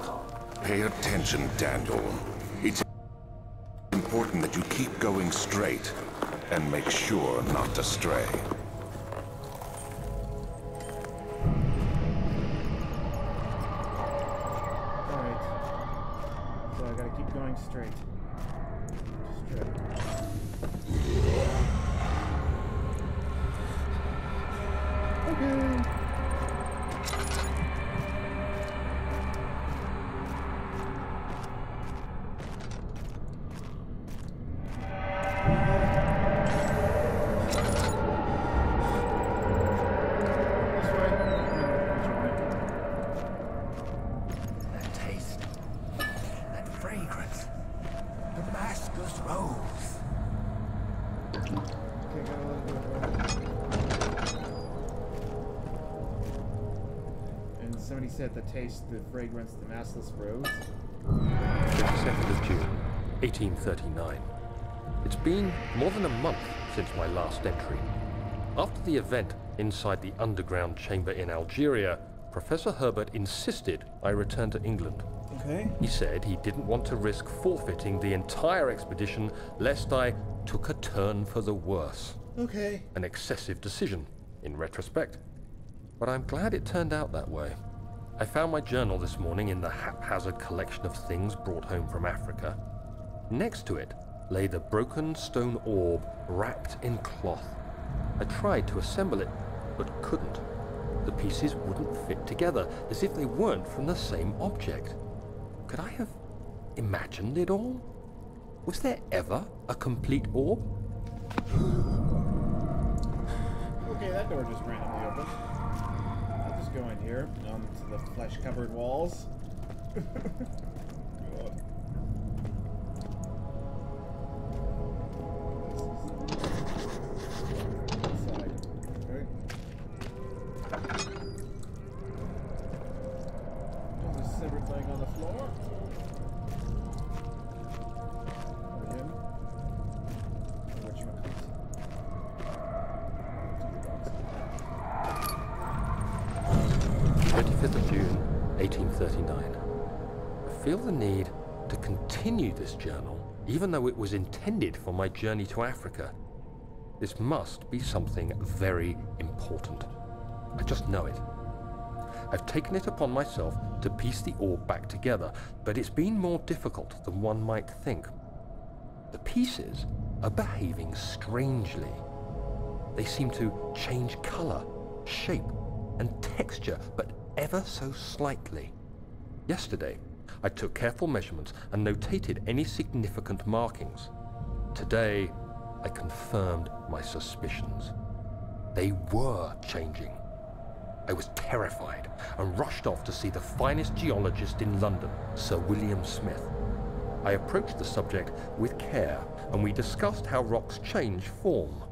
Pay attention, Daniel. It's important that you keep going straight and make sure not to stray. gotta keep going straight. Straight. Okay. Somebody said the taste, the fragrance, the massless rose. 22nd of June, 1839. It's been more than a month since my last entry. After the event inside the underground chamber in Algeria, Professor Herbert insisted I return to England. Okay. He said he didn't want to risk forfeiting the entire expedition lest I took a turn for the worse. Okay. An excessive decision, in retrospect. But I'm glad it turned out that way. I found my journal this morning in the haphazard collection of things brought home from Africa. Next to it lay the broken stone orb wrapped in cloth. I tried to assemble it, but couldn't. The pieces wouldn't fit together, as if they weren't from the same object. Could I have imagined it all? Was there ever a complete orb? Okay, that door just randomly opened. I'll just go in here, to the flesh-covered walls. God. Inside. Okay. There's a severed thing on the floor. Over him. Whatchamacallit. 25th of June, 1839. I feel the need to continue this journal, even though it was intended for my journey to Africa. This must be something very important. I just know it. I've taken it upon myself to piece the orb back together, but it's been more difficult than one might think. The pieces are behaving strangely. They seem to change color, shape, and texture, but ever so slightly. Yesterday, I took careful measurements and notated any significant markings. Today, I confirmed my suspicions. They were changing. I was terrified and rushed off to see the finest geologist in London, Sir William Smith. I approached the subject with care, and we discussed how rocks change form.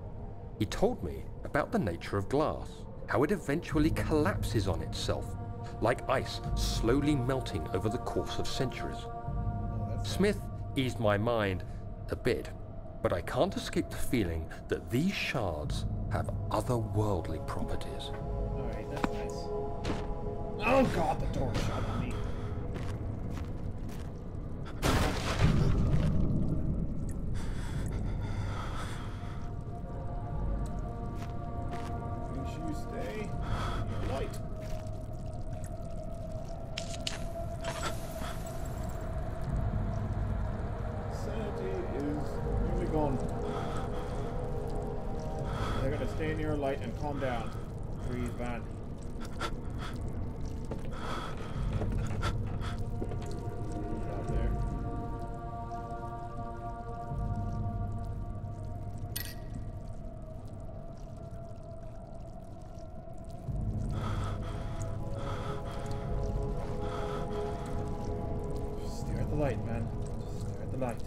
He told me about the nature of glass, how it eventually collapses on itself, like ice slowly melting over the course of centuries. Smith eased my mind a bit, but I can't escape the feeling that these shards have otherworldly properties. Alright, that's nice. Oh god, the door shut on me. Make sure you stay light. Sanity is nearly gone. I gotta stay near a light and calm down. Breathe, man. Out there. Just stare at the light, man. Just stare at the light.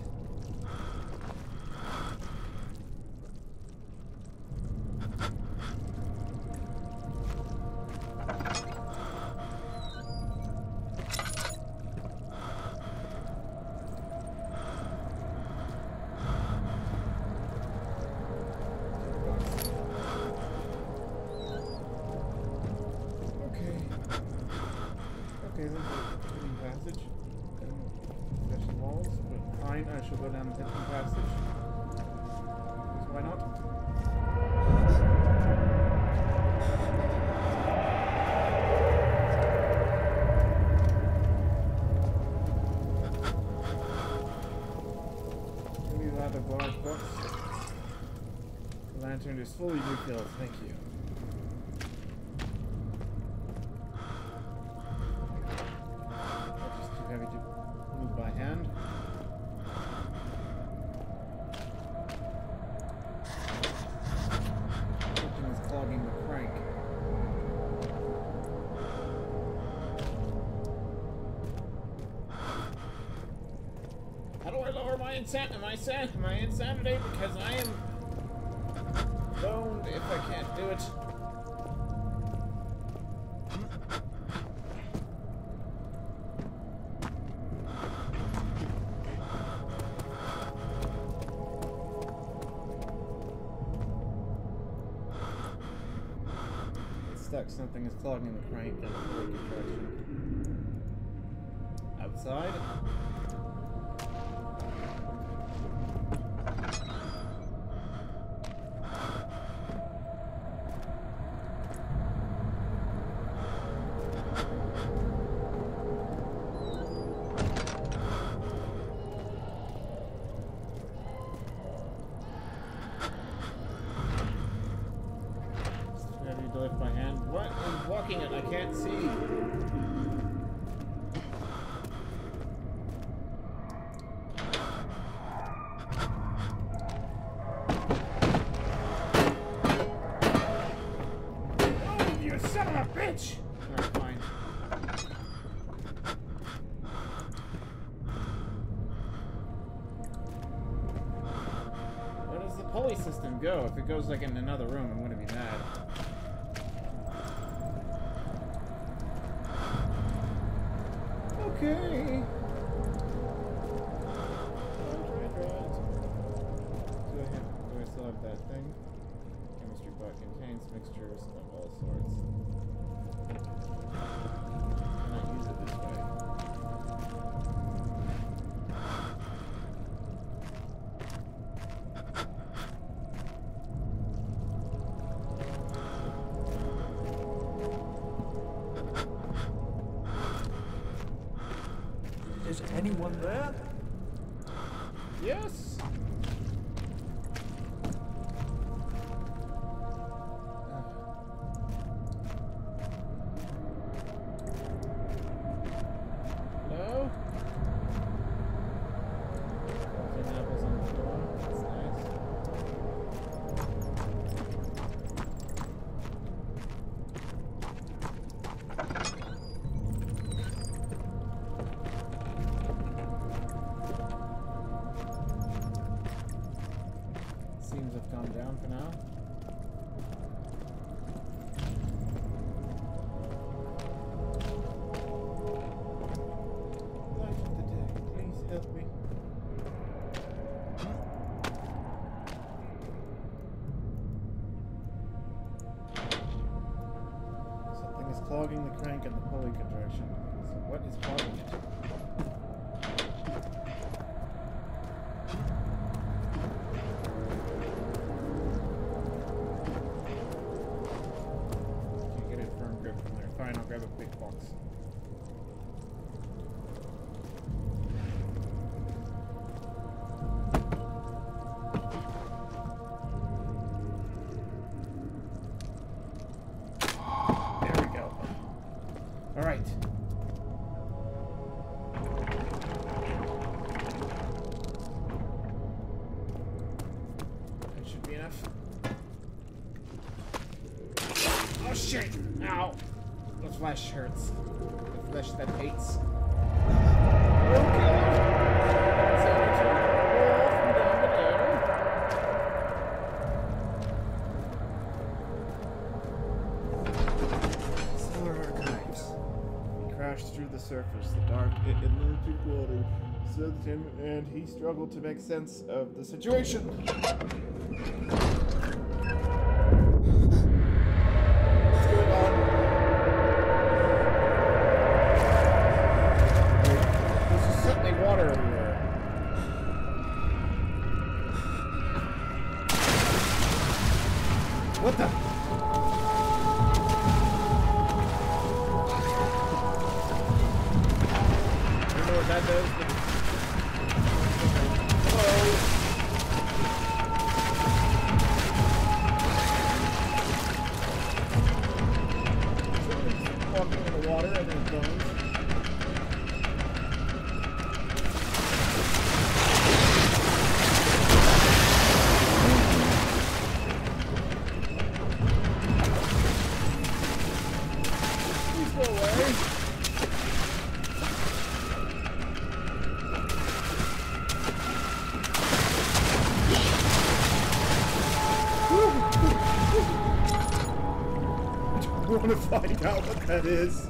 Okay, there's a hidden passage. Special walls, but fine, I shall go down the hidden passage. Because why not? lantern is fully refilled. Thank you. That's just too heavy to move by hand. Something is clogging the crank. How do I lower my insanity? Because I am boned if I can't do it. It's stuck. Something is clogging the crank in the right direction. Outside. Lift my hand. What is blocking it? I can't see. Oh, you son of a bitch! Alright, fine. Where does the pulley system go? If it goes like in another room, I'm gonna be mad. Okay. Do I still have that thing? Chemistry pot contains mixtures of all sorts. Can I use it this way? Is anyone there? Yes. Hello? Frozen apples on the floor. That's nice. Seems have gone down for now. Light of the day, please help me. Something is clogging the crank in the pulley contraction. So what is clogging it? Fine, I'll grab a big box. There we go. All right. That should be enough. Oh shit! Ow! The flesh hurts. The flesh that hates. Okay. Senator Wolf from down below. Cellar archives. He crashed through the surface. The dark, electric water soothed him, and he struggled to make sense of the situation. What's going on? Water everywhere. What the? I don't know what that does, but... Hello? find out what that is.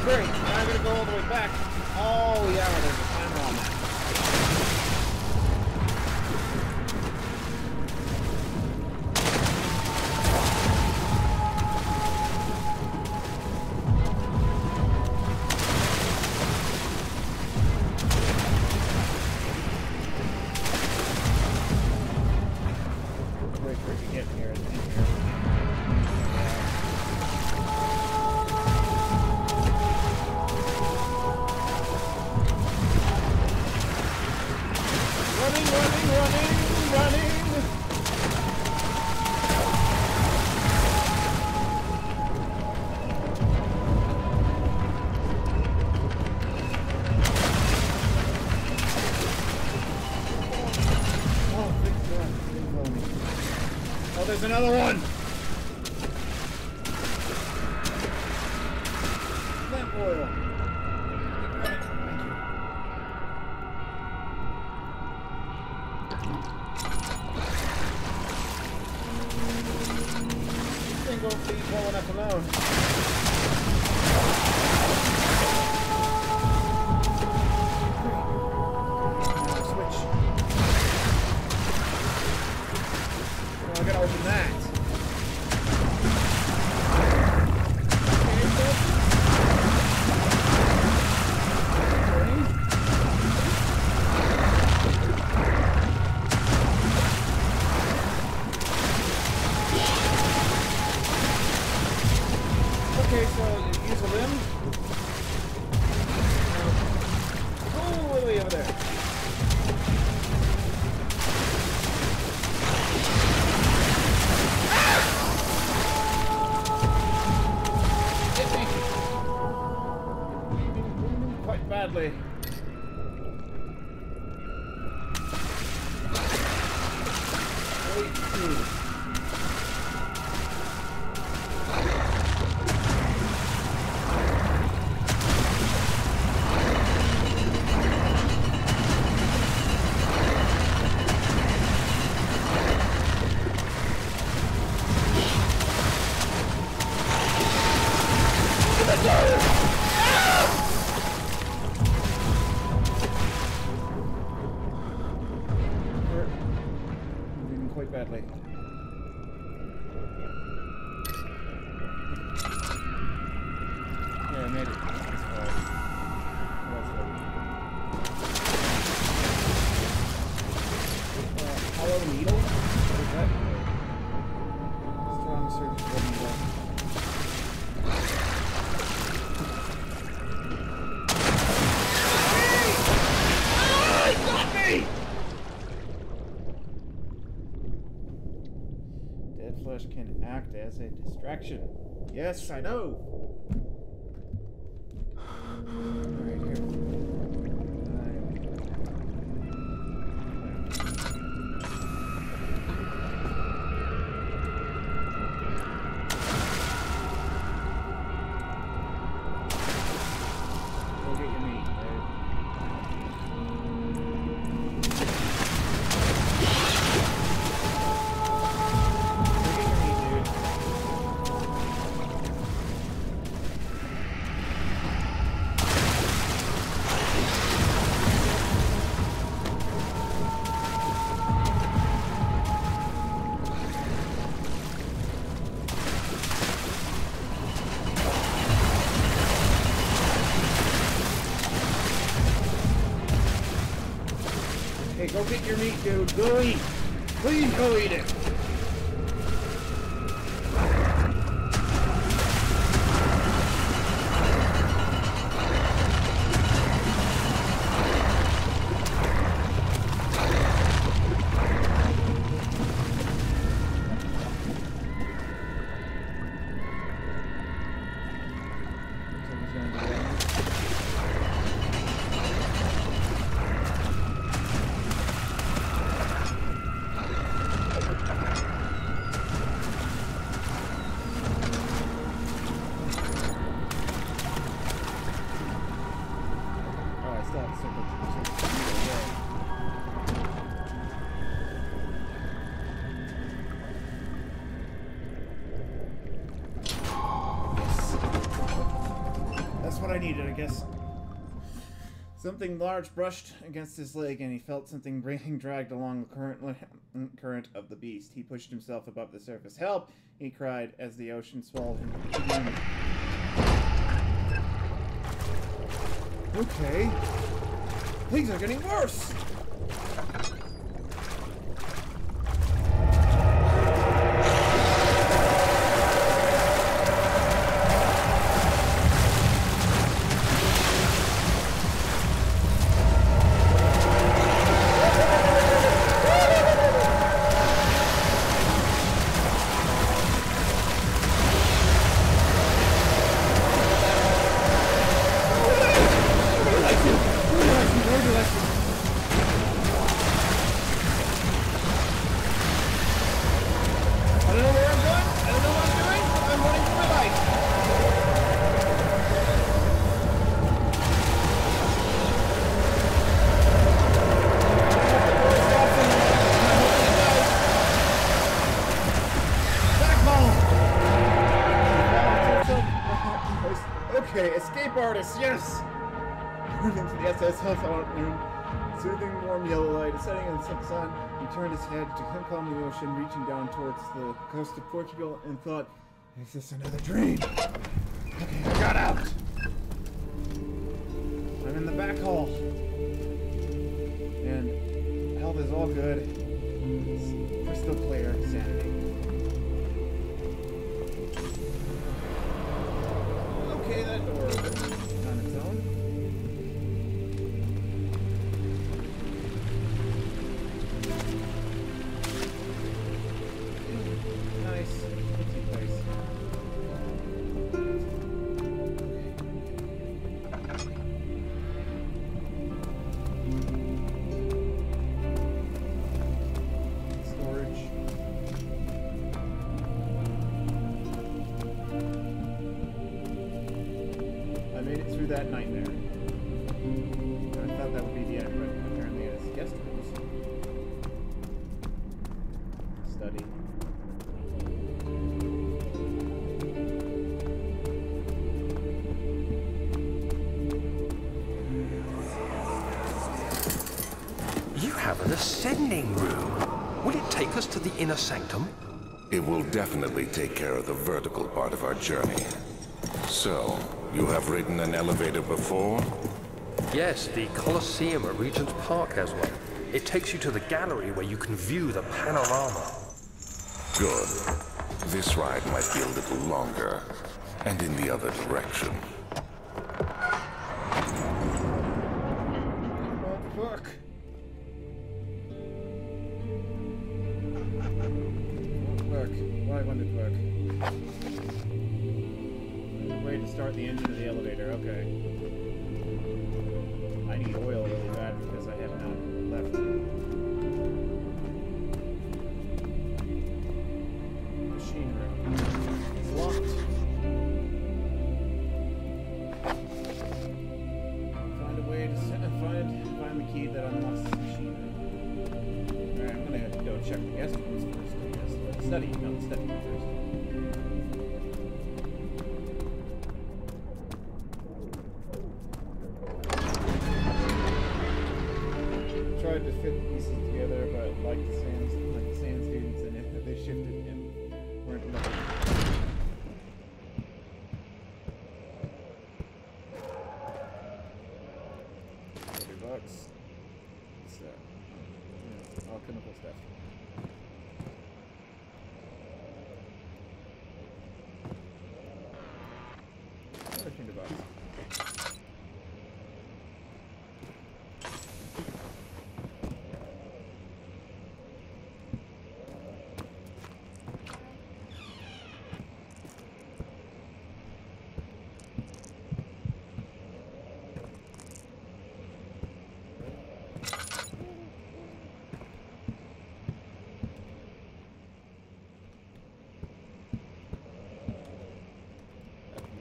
Great, now I'm gonna go all the way back. Oh yeah, there's a timer on that. Wait for it to get here. Oh, there's another one! Lamp oil. This thing won't leave well enough alone. I gotta open that. Okay, so use a limb. Oh, way over there. Quite badly. Quite badly. Yeah, I made it this far. Hollow needle? What is that? Strong surgical needle. He got me! Dead flesh can act as a distraction. Yes, I know. Alright, here. Go get your meat, babe. Go get your meat, dude. Hey, go get your meat, dude. Go eat. Please go eat it. Someone's gonna do that. Oh, I still have to circle That's what I needed, I guess. Something large brushed against his leg, and he felt something being dragged along the current of the beast. He pushed himself above the surface. "Help!" he cried as the ocean swallowed him again. Okay. Things are getting worse! I don't know where I'm going. I don't know what I'm doing. I'm running for my life. Backbone. Okay, escape artist. Yes. Into the SS Hellfire room. Soothing warm yellow light setting in the sun. He turned his head to look on the ocean, reaching down towards the coast of Portugal, and thought, "Is this another dream?" Okay, I got out. I'm in the back hall, and health is all good. It's crystal clear sanity. Okay, that door opened on its own. Nice. Empty place. Storage. I made it through that nightmare. I thought that would be the end, but apparently it is. Yes, it is. Study. You have an ascending room. Will it take us to the inner sanctum? It will definitely take care of the vertical part of our journey. So, you have ridden an elevator before? Yes, the Colosseum at Regent's Park has one. It takes you to the gallery where you can view the panorama. Good. This ride might be a little longer, and in the other direction. Oh, fuck. Work. Why won't it work? Way to start the engine of the elevator, okay. find the key that unlocks this machine. Alright, I'm gonna go check the guest rooms first, I guess. Or the study, no, the study room first. Tried to fit the pieces together, but like the sand students in it, they shifted and weren't looking. $30. What's that? Yeah, alchemical stuff. Another $10.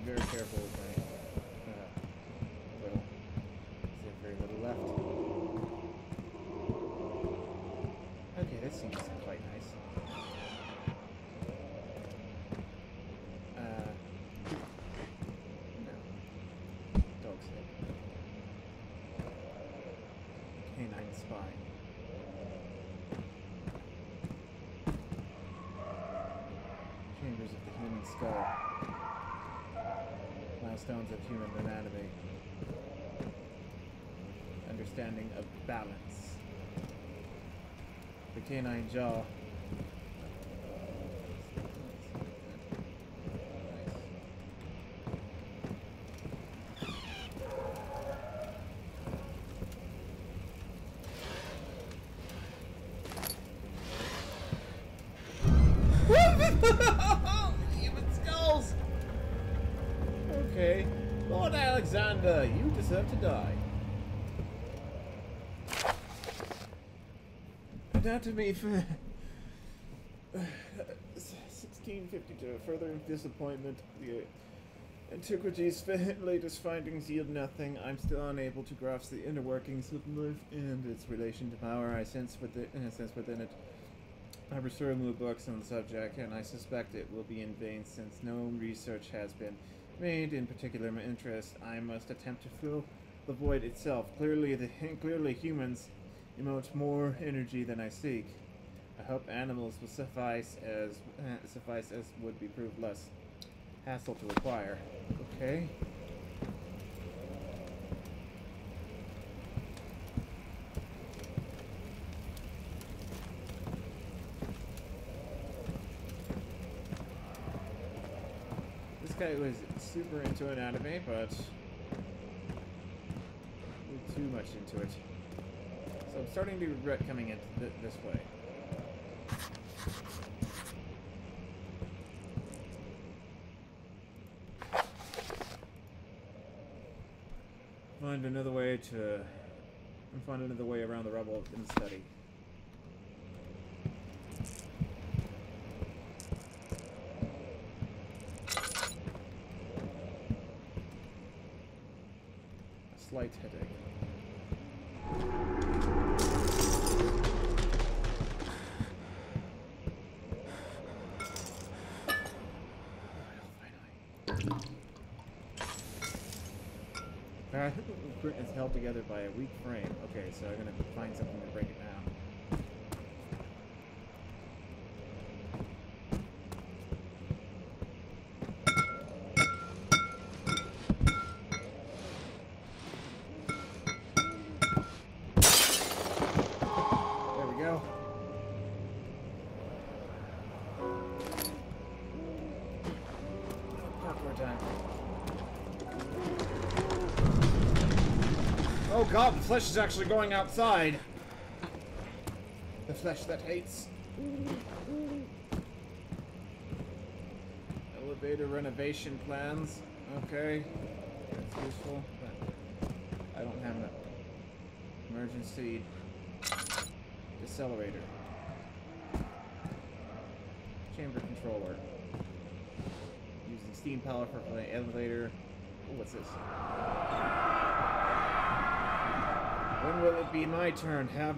Very careful with my little. There's very little left. Okay, that seems quite nice. No. Dog's head. Canine spine. Chambers of the human skull. Milestones of human anatomy. Understanding of balance. The canine jaw. Human skulls! Okay. Lord Alexander, you deserve to die. Anatomy for 1652. Further disappointment. The antiquities' latest findings yield nothing. I'm still unable to grasp the inner workings of life and its relation to power. I sense within it. I reserve new books on the subject, and I suspect it will be in vain since no research has been made in particular interest. I must attempt to fill the void itself. Clearly humans emote more energy than I seek. I hope animals will suffice as would be proved less hassle to acquire. Okay. This guy was super into anatomy, but too much into it. So I'm starting to regret coming in this way. Find another way around the rubble in the study. A slight headache. It's held together by a weak frame. Okay, so I'm gonna find something to break it down. There we go. Parkour time. Oh god, the flesh is actually going outside. The flesh that hates. Elevator renovation plans. Okay. That's useful. But I don't have an emergency decelerator. Chamber controller. Using steam power for the elevator. Oh, what's this? When will it be my turn? Have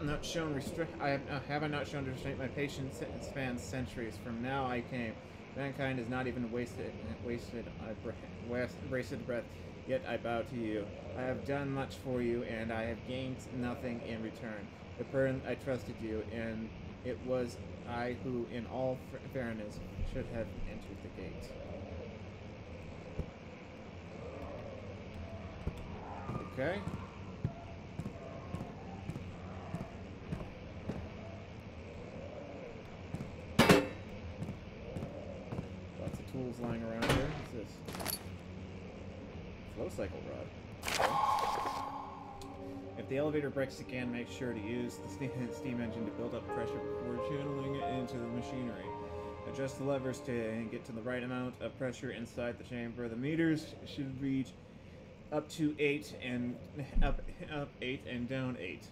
not shown restraint. Have I not shown restraint? My patience spans centuries. From now I came. Mankind is not even wasted breath. Yet I bow to you. I have done much for you, and I have gained nothing in return. At first I trusted you, and it was I who, in all fairness, should have entered the gate. Okay. Lots of tools lying around here. What's this? Flow cycle rod. Okay. If the elevator breaks again, make sure to use the steam engine to build up pressure before channeling it into the machinery. Adjust the levers to get to the right amount of pressure inside the chamber. The meters should reach up to 8 and up 8 and down 8.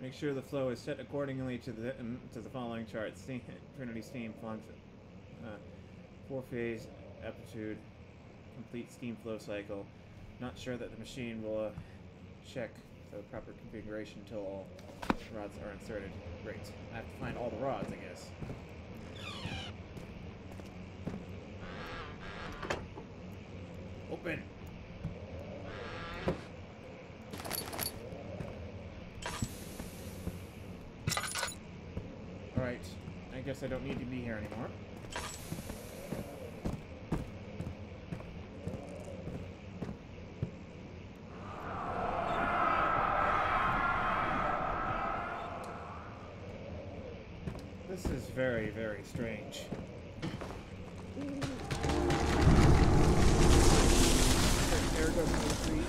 Make sure the flow is set accordingly to the following charts. Trinity steam function, 4-phase amplitude, complete steam flow cycle. Not sure that the machine will check the proper configuration until all rods are inserted. Great. I have to find all the rods, I guess. Open. Alright. I guess I don't need to be here anymore. This is very, very strange. Air goes to the street.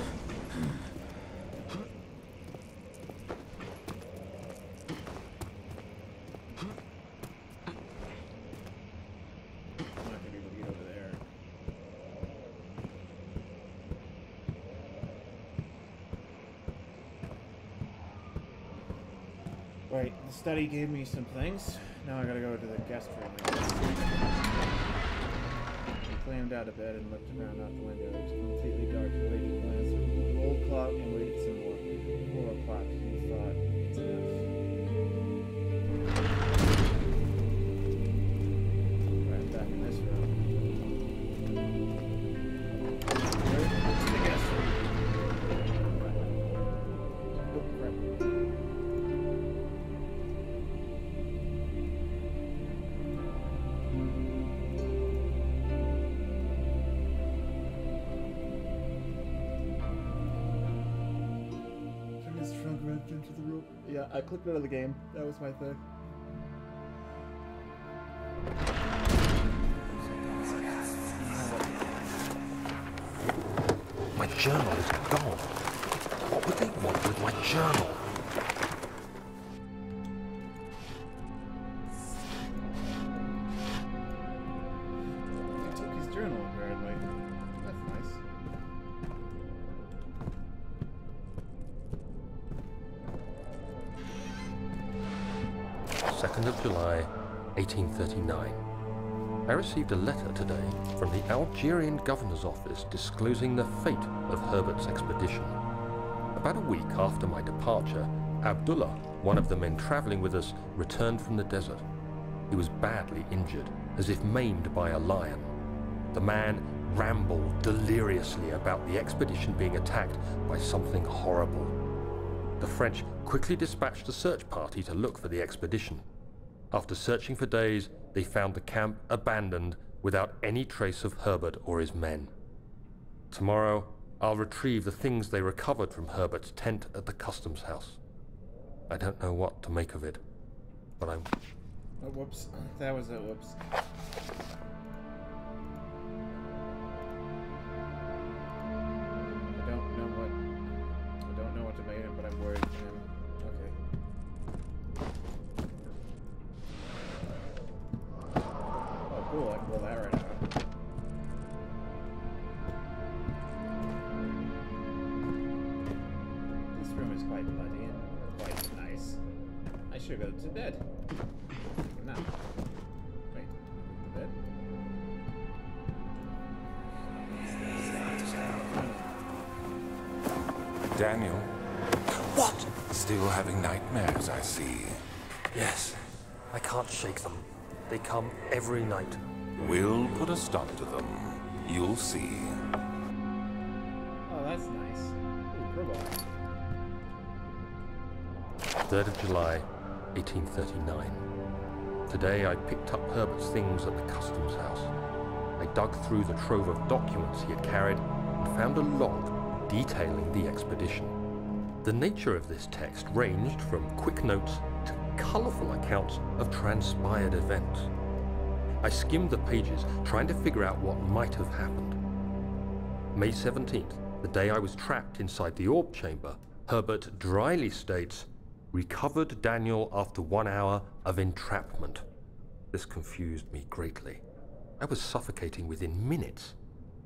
I'm not gonna be able to get over there. Right, the study gave me some things. Now I gotta go to the guest room. I clammed out of bed and looked around out the window. It was completely dark. He waited, glanced at the old clock, and waited some more. 4 o'clock. He thought, it's enough. Right, I'm back in this room. Where's the guest room? Oh, crap. Into the room. Yeah, I clicked out of the game. That was my thing. My journal is gone. What would they want with my journal? He took his journal, apparently. That's nice. 2nd of July, 1839. I received a letter today from the Algerian governor's office disclosing the fate of Herbert's expedition. About a week after my departure, Abdullah, one of the men traveling with us, returned from the desert. He was badly injured, as if maimed by a lion. The man rambled deliriously about the expedition being attacked by something horrible. The French quickly dispatched a search party to look for the expedition. After searching for days, they found the camp abandoned without any trace of Herbert or his men. Tomorrow, I'll retrieve the things they recovered from Herbert's tent at the customs house. I don't know what to make of it, but I'm... Oh, whoops. That was a whoops. I don't know what to make him, but I'm worried for him. Okay. Oh, cool. I can pull that right out. This room is quite bloody and quite nice. I should go to bed. No. Wait. The bed? Daniel, What? Still having nightmares, I see. Yes. I can't shake them. They come every night. We'll put a stop to them. You'll see. Oh, that's nice. Ooh, crowbar. 3rd of July, 1839. Today I picked up Herbert's things at the customs house. I dug through the trove of documents he had carried and found a log detailing the expedition. The nature of this text ranged from quick notes to colourful accounts of transpired events. I skimmed the pages, trying to figure out what might have happened. May 17th, the day I was trapped inside the orb chamber, Herbert dryly states, "Recovered Daniel after 1 hour of entrapment." This confused me greatly. I was suffocating within minutes.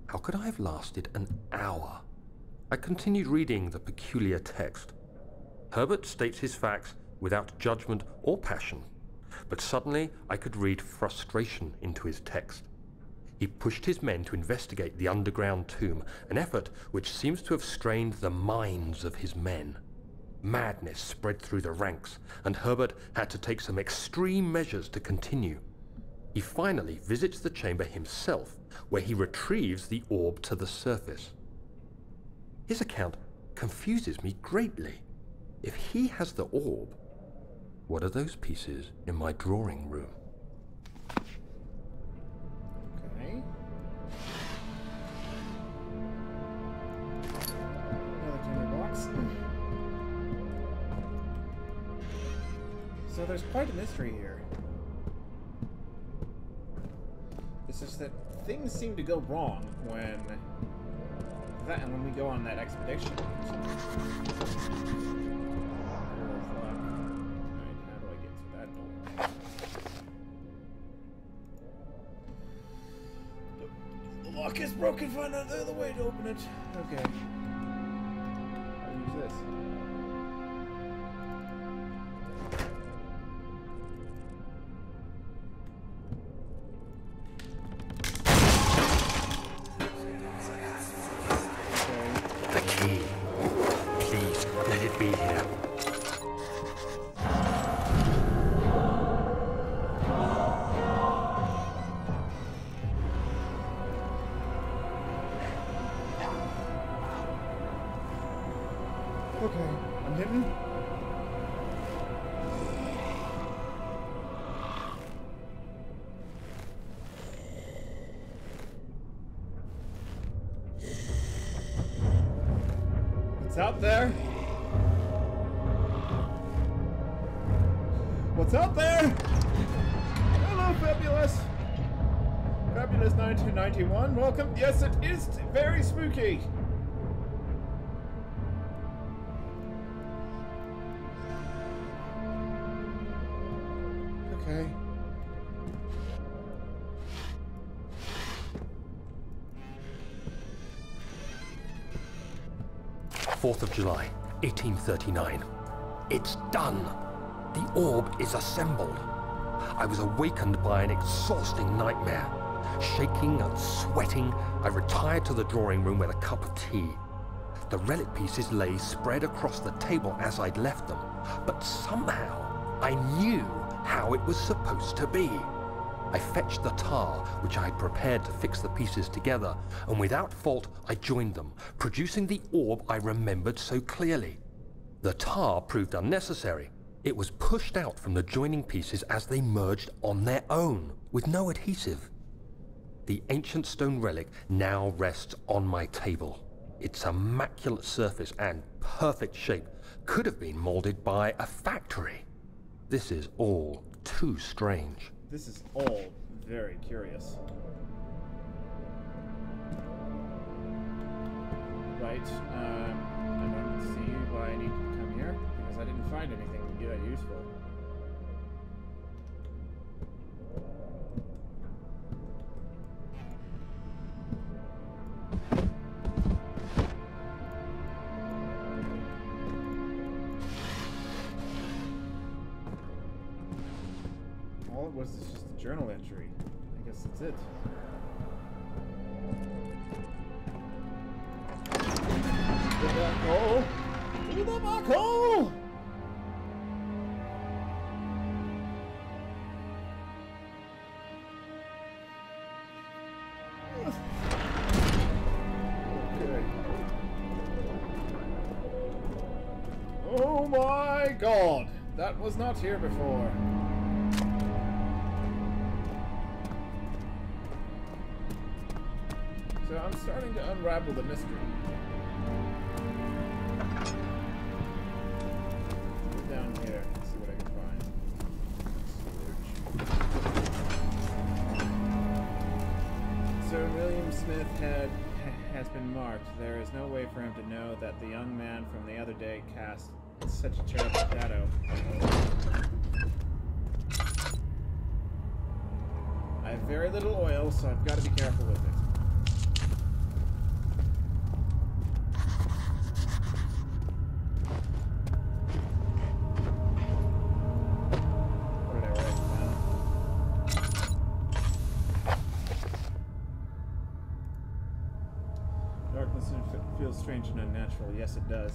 How could I have lasted an hour? I continued reading the peculiar text. Herbert states his facts without judgment or passion, but suddenly I could read frustration into his text. He pushed his men to investigate the underground tomb, an effort which seems to have strained the minds of his men. Madness spread through the ranks, and Herbert had to take some extreme measures to continue. He finally visits the chamber himself, where he retrieves the orb to the surface. His account confuses me greatly. If he has the orb, what are those pieces in my drawing room? Okay. Another timber box. So there's quite a mystery here. It's just that things seem to go wrong when we go on that expedition. Alright, how do I get through that door? The lock is broken. Find another way to open it. Okay. I'll use this. Okay, I'm hitting. What's out there? What's out there? Hello, Fabulous. Fabulous 1991. Welcome. Yes, it is very spooky. Okay. 4th of July, 1839. It's done. The orb is assembled. I was awakened by an exhausting nightmare. Shaking and sweating, I retired to the drawing room with a cup of tea. The relic pieces lay spread across the table as I'd left them, but somehow I knew how it was supposed to be. I fetched the tar, which I had prepared to fix the pieces together, and without fault I joined them, producing the orb I remembered so clearly. The tar proved unnecessary. It was pushed out from the joining pieces as they merged on their own, with no adhesive. The ancient stone relic now rests on my table. Its immaculate surface and perfect shape could have been molded by a factory. This is all too strange. This is all very curious. Right, I don't see why I need to come here, because I didn't find anything that useful. All it was just a journal entry. I guess that's it. Through that hole! Through the Michael! Okay. Oh my god! That was not here before. So I'm starting to unravel the mystery. Go down here and see what I can find. So William Smith has been marked. There is no way for him to know that the young man from the other day cast such a terrible shadow. I have very little oil, so I've got to be careful with it. What did I write down? Darkness feels strange and unnatural. Yes, it does.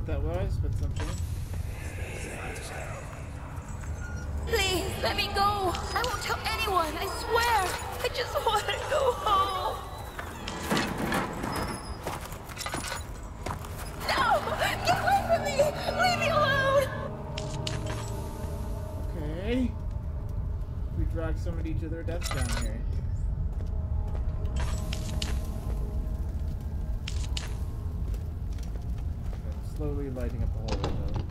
That was, but something. Please, let me go. I won't tell anyone, I swear. I just want to go home. No! Get away from me! Leave me alone! Okay. We dragged somebody to their deaths down here. Slowly lighting up the whole window.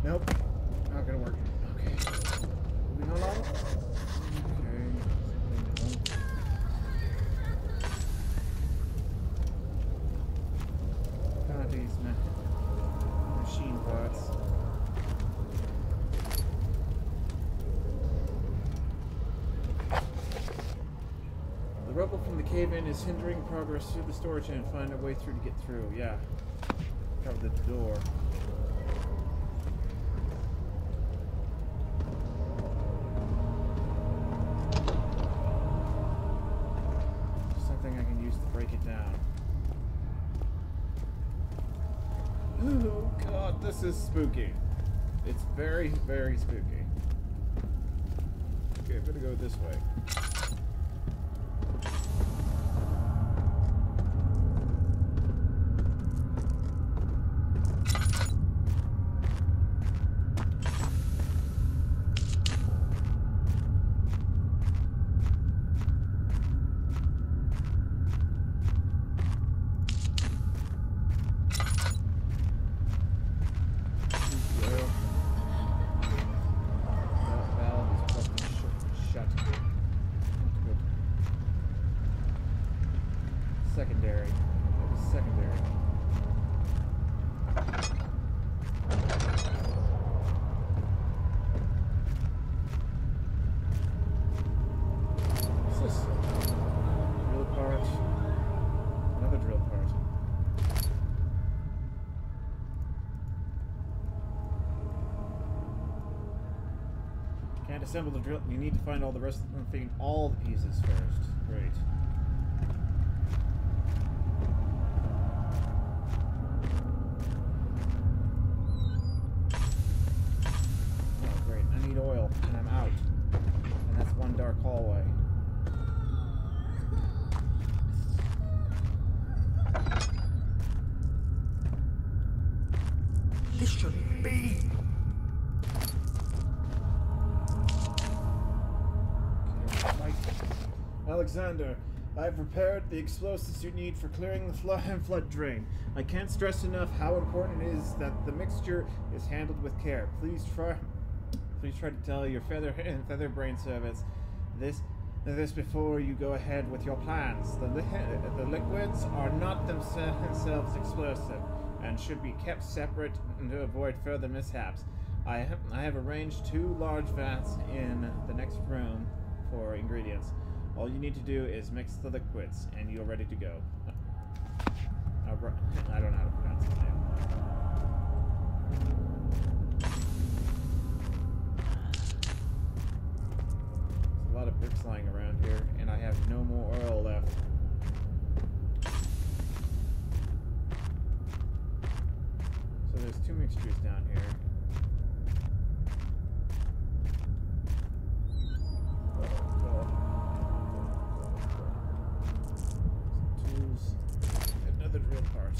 Nope. Not gonna work. Okay. Moving on. Okay. God, these machine parts. The rubble from the cave-in is hindering progress through the storage and find a way through to get through. Yeah. Cover the door. Something I can use to break it down. Oh god, this is spooky. It's very, very spooky. Okay, I'm gonna go this way. Secondary. It was secondary. What's this? Drill part. Another drill part. Can't assemble the drill. You need to find all the rest of them, all the pieces first. Alexander, I have prepared the explosives you need for clearing the flood drain. I can't stress enough how important it is that the mixture is handled with care. Please try to tell your feather brain service this before you go ahead with your plans. The liquids are not themselves explosive and should be kept separate to avoid further mishaps. I have arranged 2 large vats in the next room for ingredients. All you need to do is mix the liquids, and you're ready to go. I don't know how to pronounce his name. There's a lot of bricks lying around here, and I have no more oil left. So there's 2 mixtures down here. Another drill part.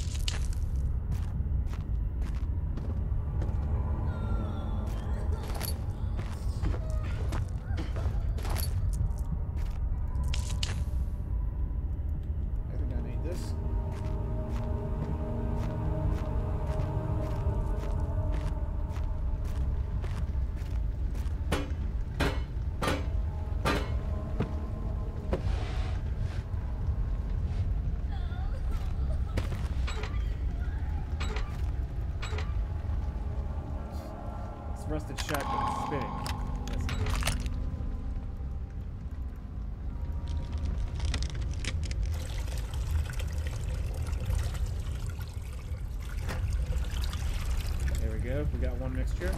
I think I need this. Rusted shotgun spinning. Yes. There we go. We got 1 mixture.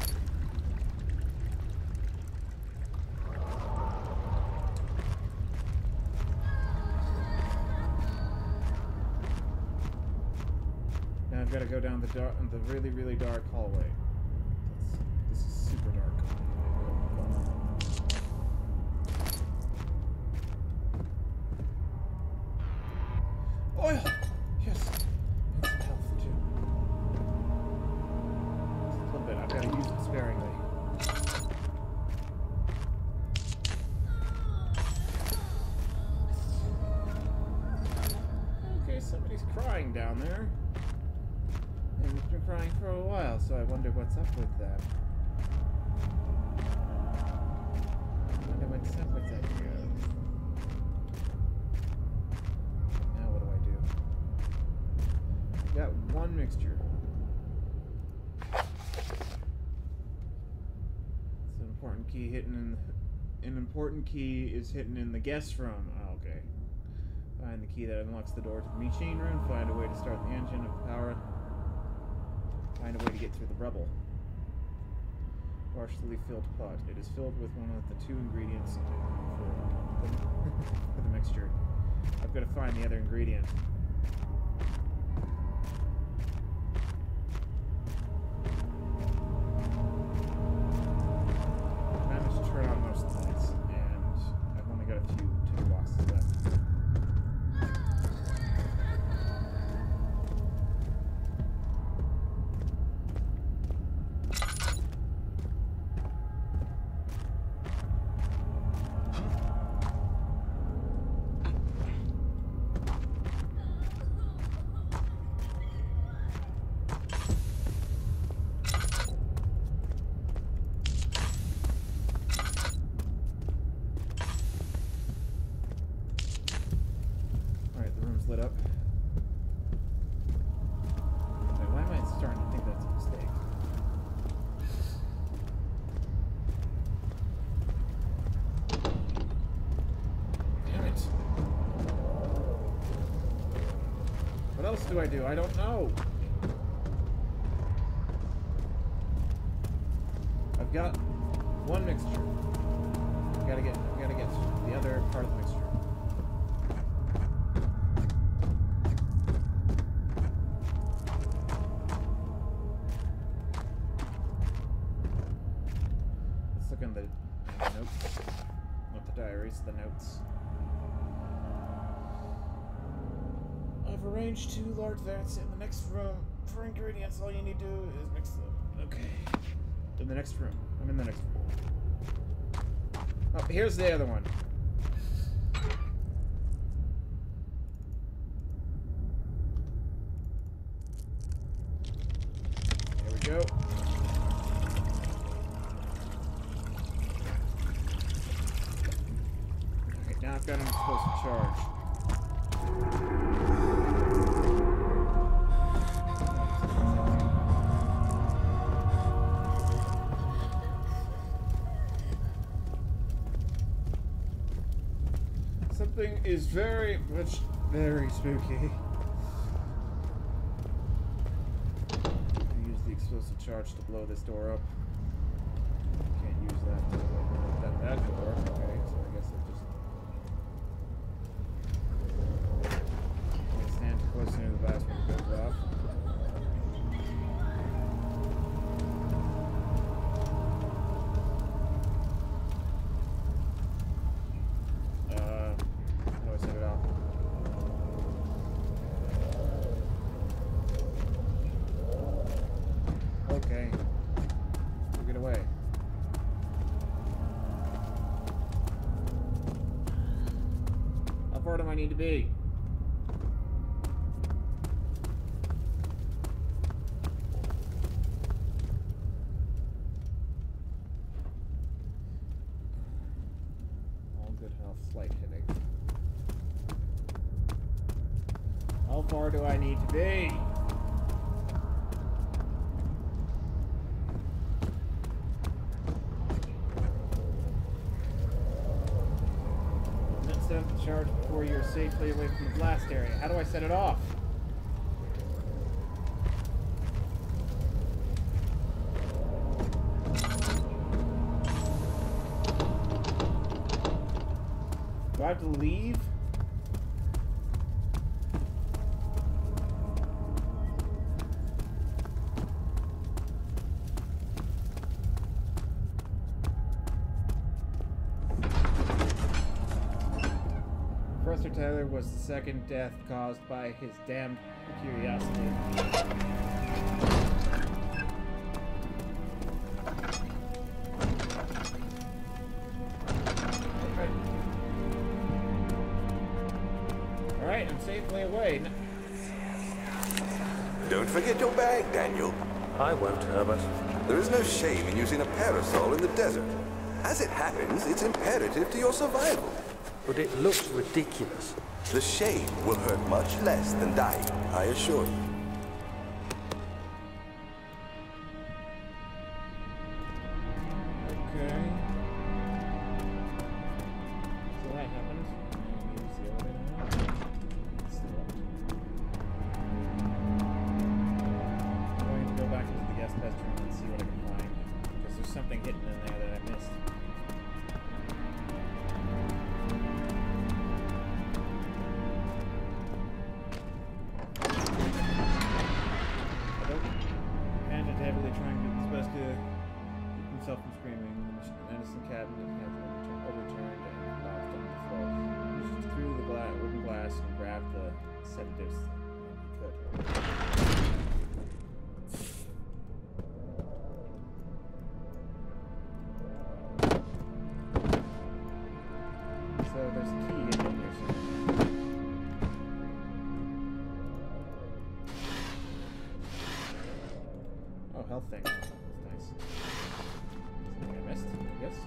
Now I've got to go down the really, really dark hallway. This is super dark. Oil! Yes! And some health, too. Just a little bit. I've got to use it sparingly. Okay, somebody's crying down there. And it's been crying for a while, so I wonder what's up with that. What's up with that here? Now what do I do? Got 1 mixture. It's an important key hidden in an important key is hidden in the guest room. Oh, okay. Find the key that unlocks the door to the machine room. Find a way to start the engine of the power. Find a way to get through the rubble. Partially filled pot. It is filled with one of the 2 ingredients for the mixture. I've got to find the other ingredient. I managed to turn on most of the lights, and I've only got a few tinder boxes left. Lit up. Wait, why am I starting to think that's a mistake? Damn it. What else do I do? I don't know. I've got 1 mixture. I gotta get the other part of the mixture. In the notes, not the diaries, the notes. I've arranged 2 large vats in the next room for ingredients. All you need to do is mix them. Okay. In the next room. I'm in the next room. Oh, here's the other one. I've got an explosive charge. Something is very spooky. Use the explosive charge to blow this door up. Can't use that door. Okay, so I guess I'll just stand too close to the glass when it goes off. How do I set it off? Okay. Took it away. How far do I need to be? All good health, slight headache. How far do I need to be? Set up the charge before you're safely away from the blast area. How do I set it off? Do I have to leave? Professor Tyler was the second death caused by his damned curiosity. Alright, I'm safely away. Don't forget your bag, Daniel. I won't, Herbert. There is no shame in using a parasol in the desert. As it happens, it's imperative to your survival. But it looks ridiculous. The shame will hurt much less than dying, I assure you. Okay. So that happened. Use the elevator now. Still up. I'm going to go back into the guest bedroom and see what I can find. Because there's something hidden in there that I missed. Heavily trying to be supposed to keep himself from screaming. An innocent cabinet has been overturned and lodged on the floor. He reached through the wooden glass and grabbed the sedatives he could. So there's a key in here somewhere. Oh, health thing. That's nice. Something I missed, I guess.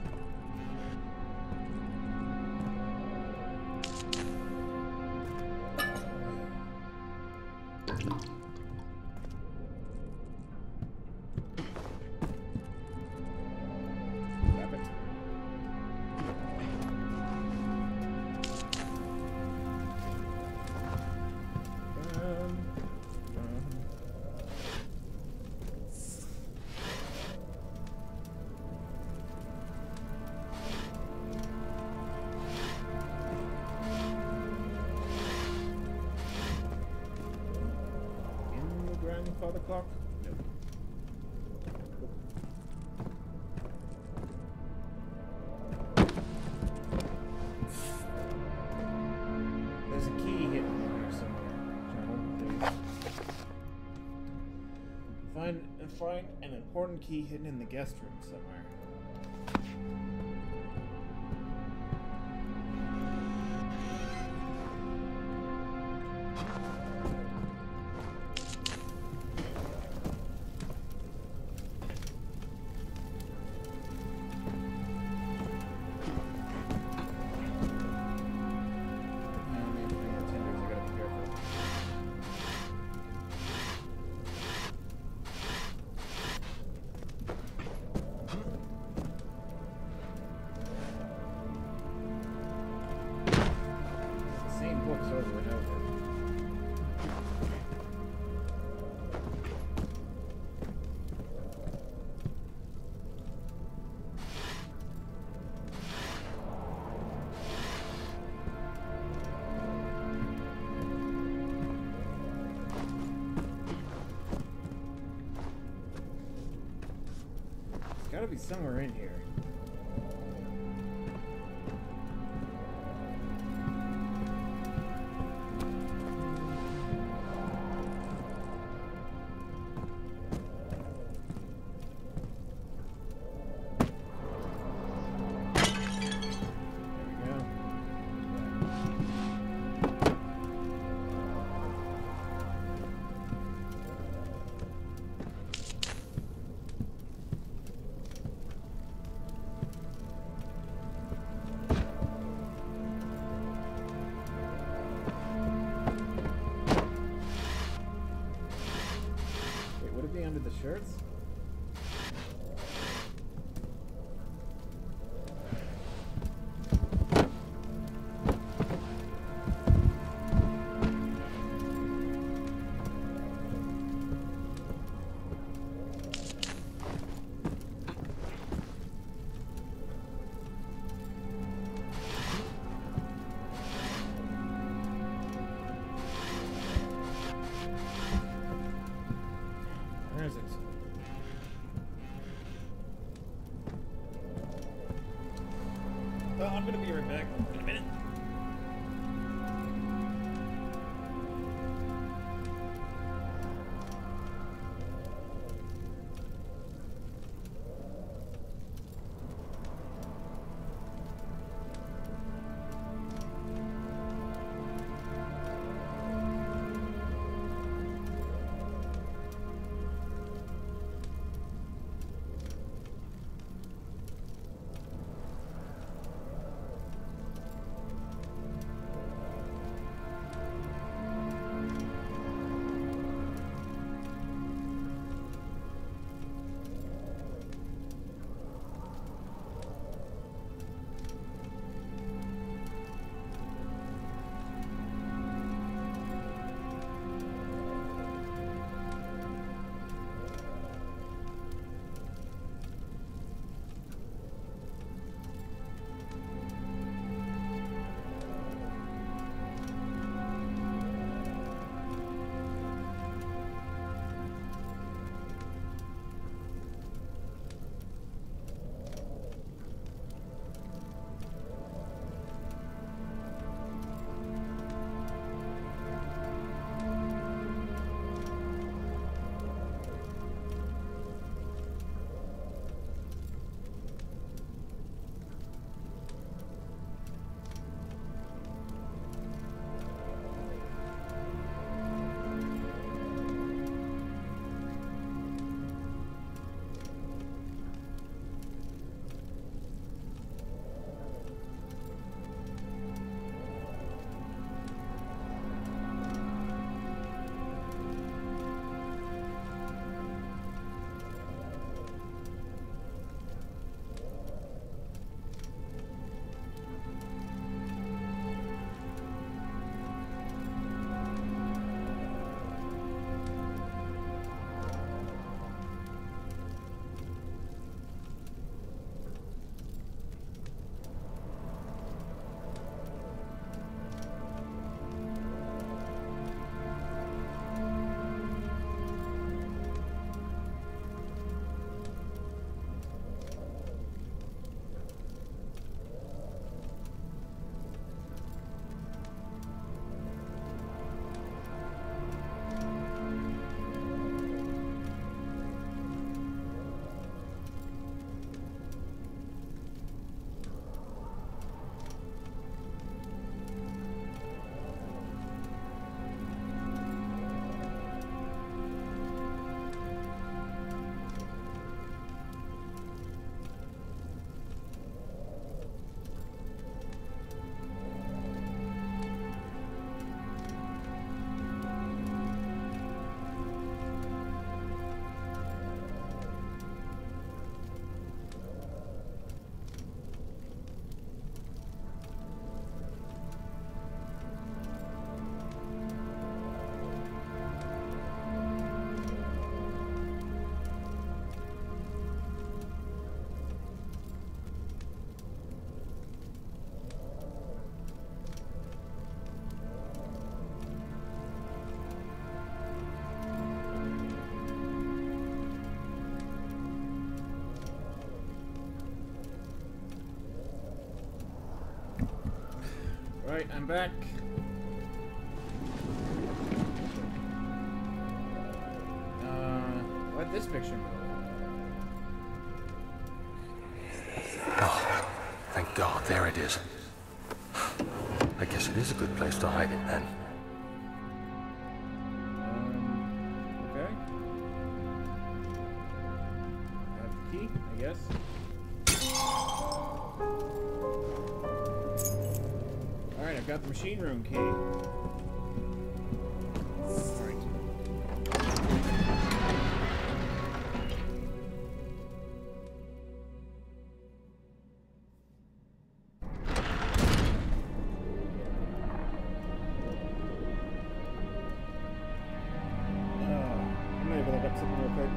Grab it. Grandfather clock? No. There's a key hidden in here somewhere. Find an important key hidden in the guest room somewhere. over and over. It's gotta be somewhere in here. Under the shirts? Where is it? Well, I'm gonna be right back in a minute. Alright, I'm back. Why'd this picture move? Oh, thank God, there it is. I guess it is a good place to hide it then. Okay. Have the key, I guess. Alright, I've got the machine room key. Alright. I'm gonna go look up something real quick.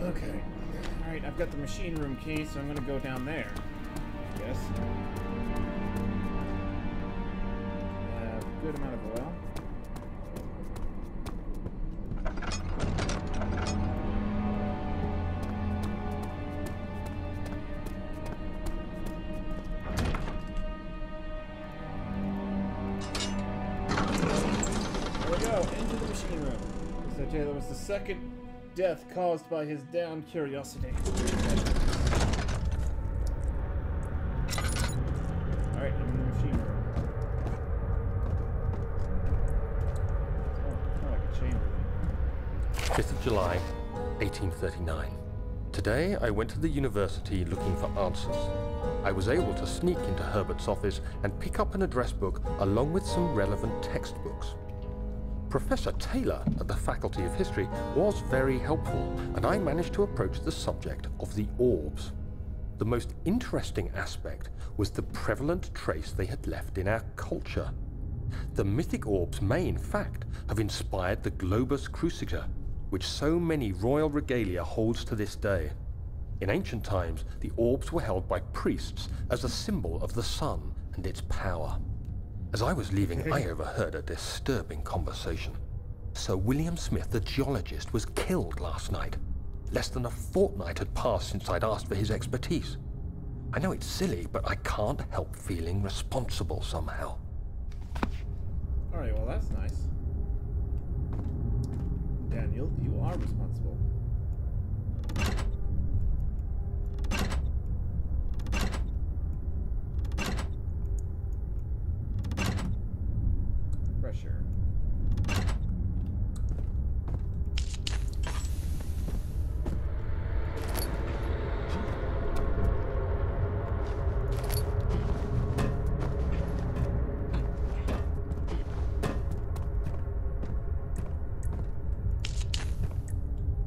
Okay. Alright, I've got the machine room key, so I'm gonna go down there. I guess. Have a good amount of oil. There we go, into the machine room. So Taylor was the second death caused by his downed curiosity. Alright, I'm in the machine room. Oh, kind of like a chamber then. 5th of July, 1839. Today, I went to the university looking for answers. I was able to sneak into Herbert's office and pick up an address book along with some relevant textbooks. Professor Taylor at the Faculty of History was very helpful, and I managed to approach the subject of the orbs. The most interesting aspect was the prevalent trace they had left in our culture. The mythic orbs may, in fact, have inspired the globus cruciger, which so many royal regalia holds to this day. In ancient times, the orbs were held by priests as a symbol of the sun and its power. As I was leaving, I overheard a disturbing conversation. Sir William Smith, the geologist, was killed last night. Less than a fortnight had passed since I'd asked for his expertise. I know it's silly, but I can't help feeling responsible somehow. Alright, well that's nice. Daniel, you are responsible. Pressure.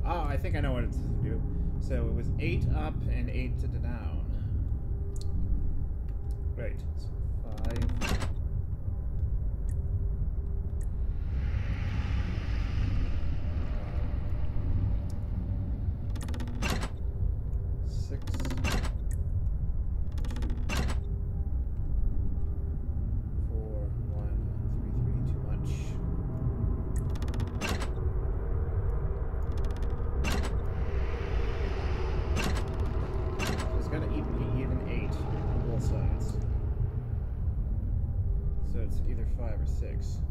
Ah, I think I know what it's to do. So it was 8 up and 8 to the down. Right. So 5. 6, 2, 4, 1, 3, 3, too much. It's gonna be even 8 on both sides. So it's either 5 or 6.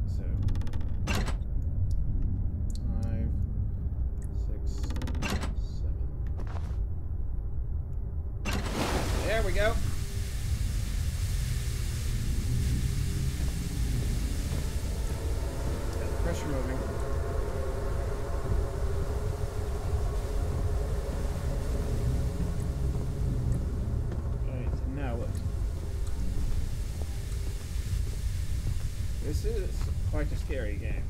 So 5, 6, 7. There we go. Got the pressure moving. this is quite a scary game.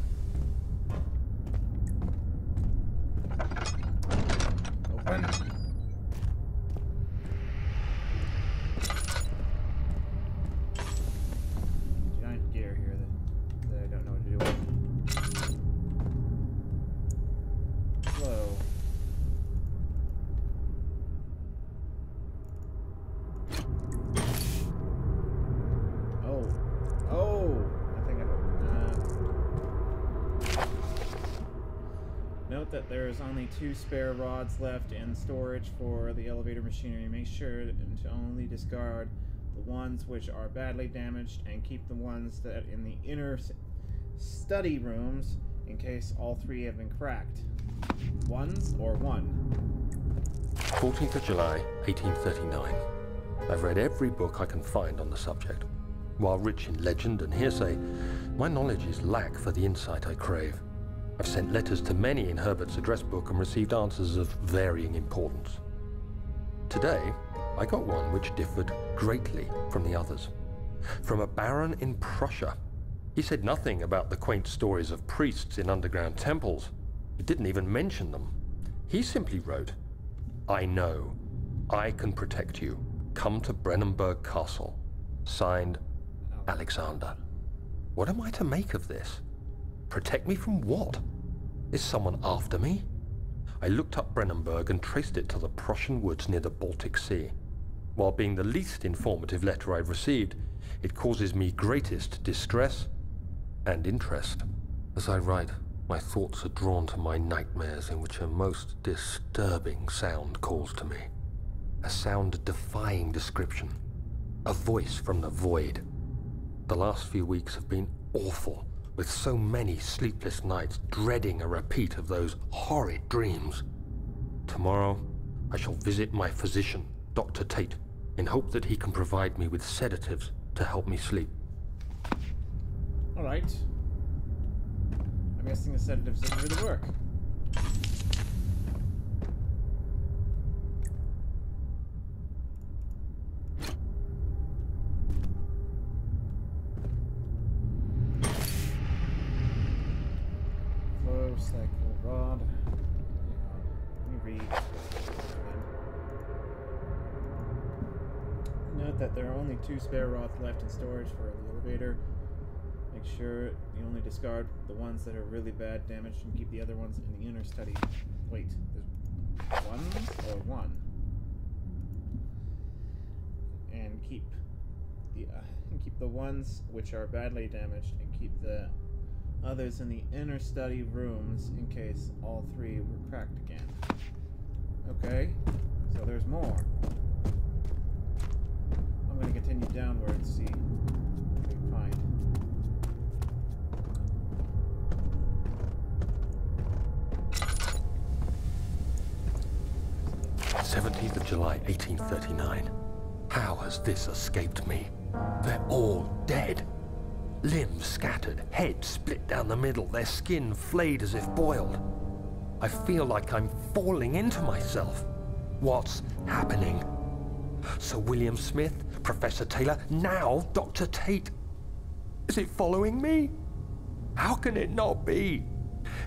Open. Giant gear here that I don't know what to do with. Slow. Note that there is only 2 spare rods left in storage for the elevator machinery. Make sure to only discard the ones which are badly damaged and keep the ones that in the inner study rooms in case all 3 have been cracked. Ones or one? 14th of July, 1839. I've read every book I can find on the subject. While rich in legend and hearsay, my knowledge is lack for the insight I crave. I've sent letters to many in Herbert's address book and received answers of varying importance. Today, I got one which differed greatly from the others. From a baron in Prussia. He said nothing about the quaint stories of priests in underground temples. He didn't even mention them. He simply wrote, "I know. I can protect you. Come to Brennenburg Castle. Signed, Alexander." What am I to make of this? Protect me from what? Is someone after me? I looked up Brennenburg and traced it to the Prussian woods near the Baltic Sea. While being the least informative letter I've received, it causes me greatest distress and interest. As I write, my thoughts are drawn to my nightmares in which a most disturbing sound calls to me. A sound defying description. A voice from the void. The last few weeks have been awful, with so many sleepless nights dreading a repeat of those horrid dreams. Tomorrow, I shall visit my physician, Dr. Tate, in hope that he can provide me with sedatives to help me sleep. Alright. I'm guessing the sedatives didn't really work. Cycle rod. Let me read. Note that there are only 2 spare rods left in storage for the elevator. Make sure you only discard the ones that are really bad damaged and keep the other ones in the inner study. Wait, there's ones or one? And keep the ones which are badly damaged and keep the others in the inner study rooms in case all 3 were cracked again. Okay, so there's more. I'm going to continue downward and see what we can find. 17th of July, 1839. How has this escaped me? They're all dead. Limbs scattered, heads split down the middle, their skin flayed as if boiled. I feel like I'm falling into myself. What's happening? Sir William Smith, Professor Taylor, now Dr. Tate. Is it following me? How can it not be?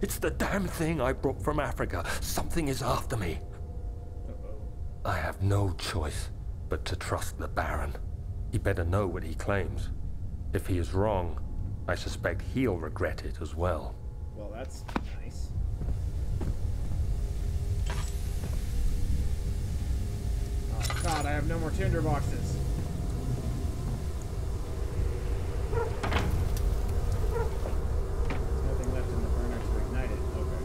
It's the damn thing I brought from Africa. Something is after me. I have no choice but to trust the Baron. He better know what he claims. If he is wrong, I suspect he'll regret it as well. Well, that's nice. Oh God, I have no more tinder boxes. There's nothing left in the burner to ignite it. Okay.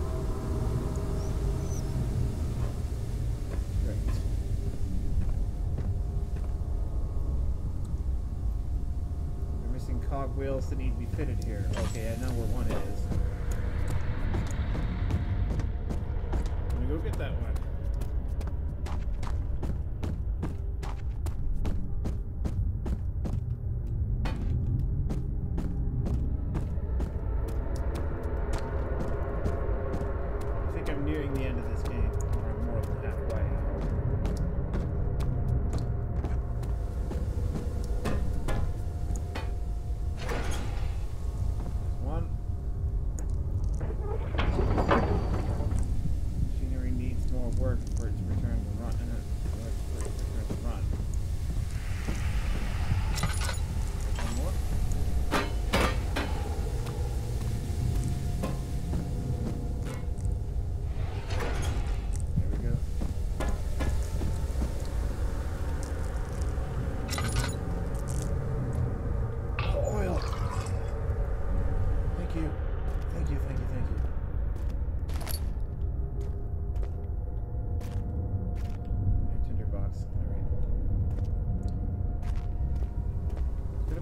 Great. We're missing cogwheels that need to be fitted here. Okay, I know where one is. I'm gonna go get that one. Nearing the end of this game, or more than halfway.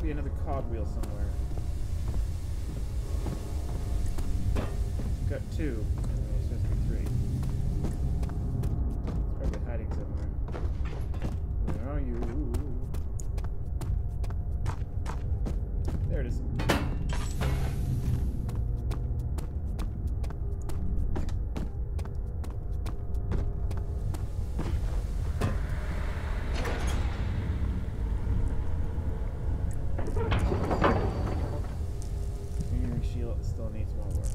be another cogwheel somewhere. Got two. There's supposed to be three. It's probably hiding somewhere. Where are you? There it is. Shield still needs more work.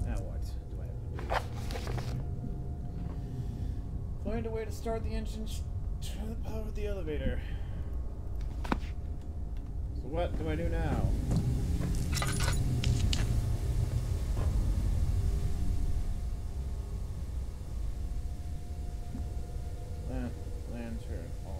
Now what do I have to do? Find a way to start the engine, turn the power of the elevator. So what do I do now? Lantern on.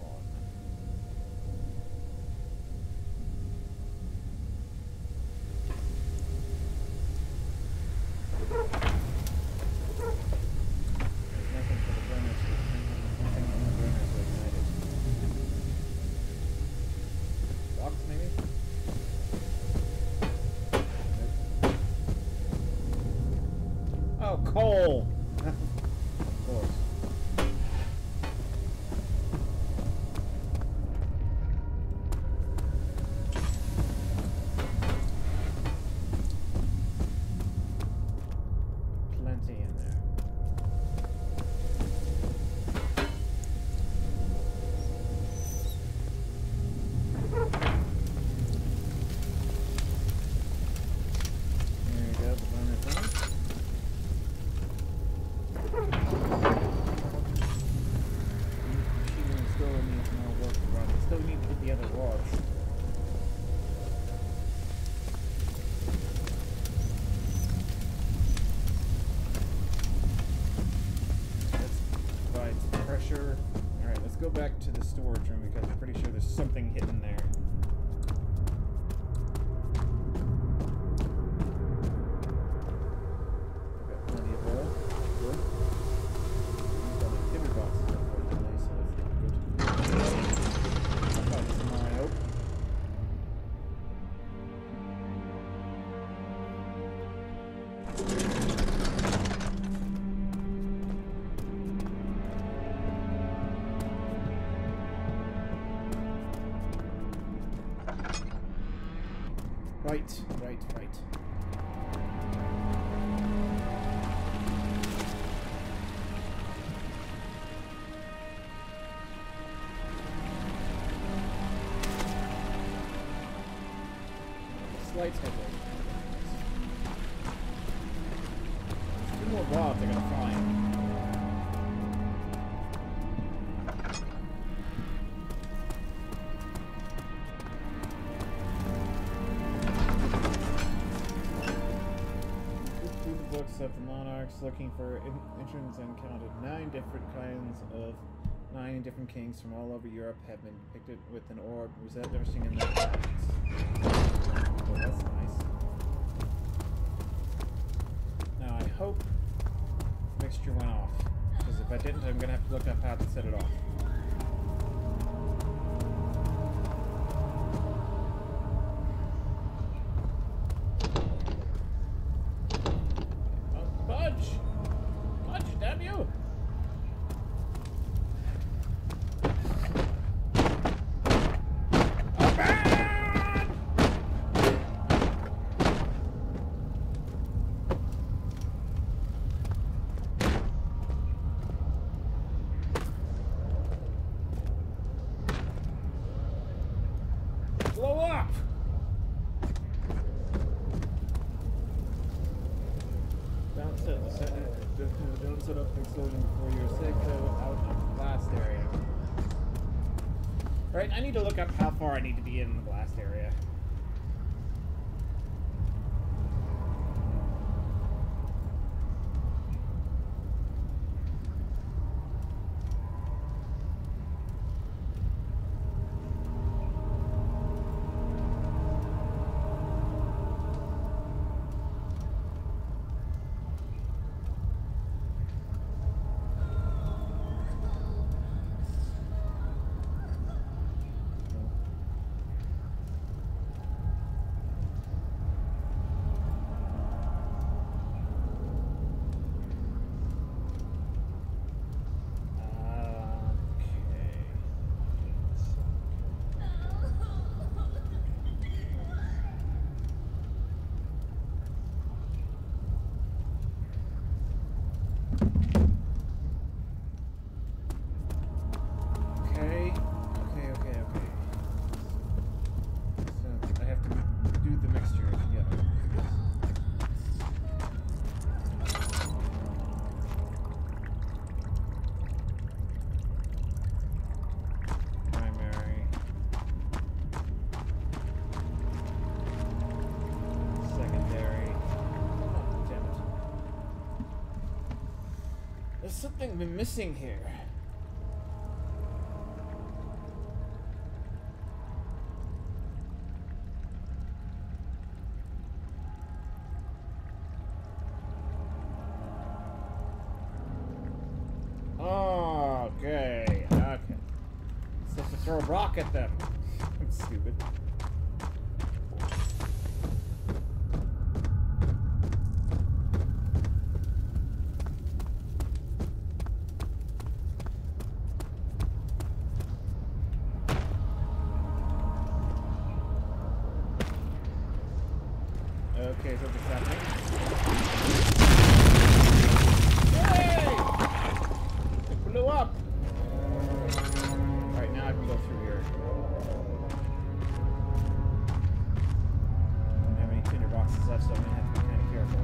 Coal! Of course. Plenty in there. There you go, the bonus one. Still need to get the other rods. That's provides pressure. Alright, let's go back to the storage room because I'm pretty sure there's something hidden there. I've got plenty of oil. Good. We've got the timber boxes, unfortunately, so that's not good. Right. Slight headway. Two more rods I gotta find. Of the monarchs looking for entrants and counted 9 different kings from all over Europe have been depicted with an orb resting in their bodies. Oh, that's nice. Now I hope mixture went off, because if I didn't, I'm gonna have to look up how to set it off. Damn you! Blow up! Don't set up an explosion before you're safe out of the blast area. Right, I need to look up how far I need to be in the blast area. There's something been missing here. Okay. Supposed to throw a rock at them. I'm stupid. Okay, so what's happening? Hey! It blew up! Alright, now I can go through here. I don't have any tinder boxes left, so I'm gonna have to be kind of careful.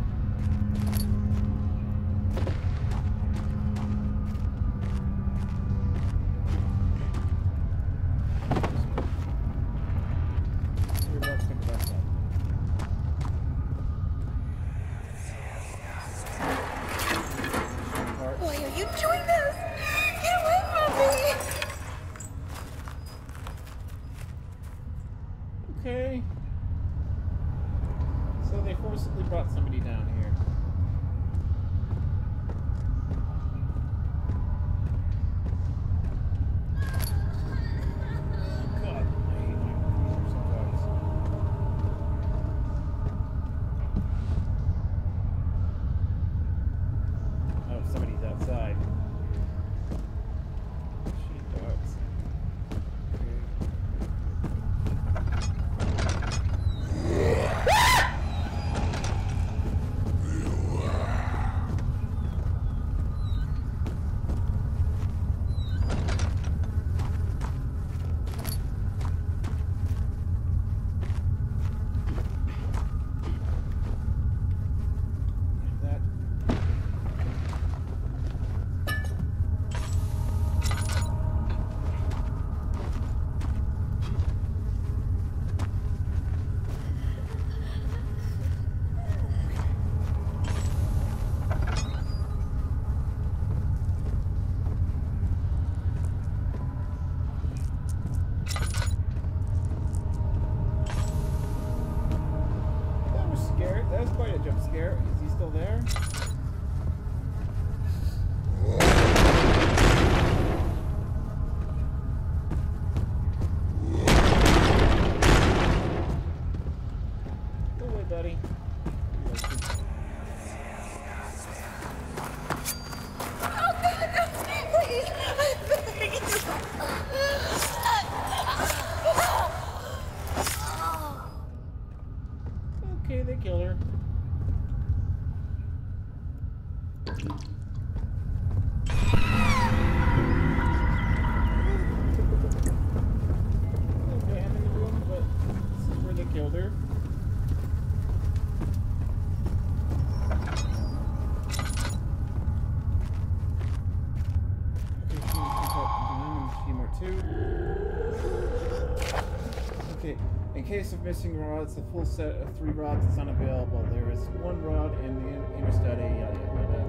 Why are you doing this? Get away from me! Okay. So they forcibly brought somebody down here. God, I hate my computer sometimes. Oh, somebody's outside. Sheepdogs. Okay. That. That was scary. That was quite a jump scare. Is he still there? Go away, buddy. Oh, God, no, please, I beg you. Okay, they killed her. Okay, I'm in the room, but this is where they killed her. Okay, in case of missing rods, a full set of 3 rods is unavailable. There is 1 rod in the inner study, yada yada yada.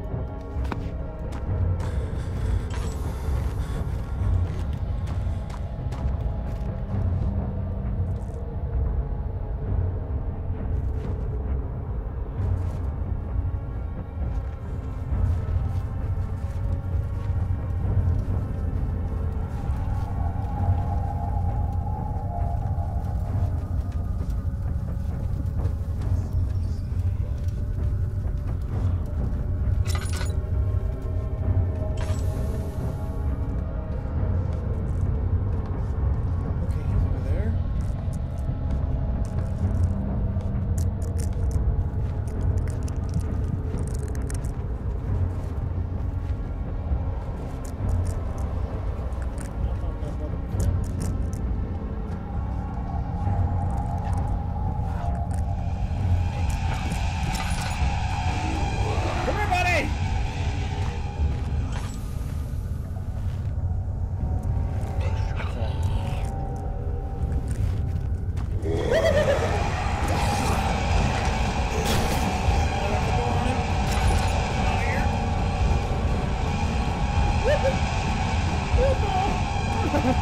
Okay,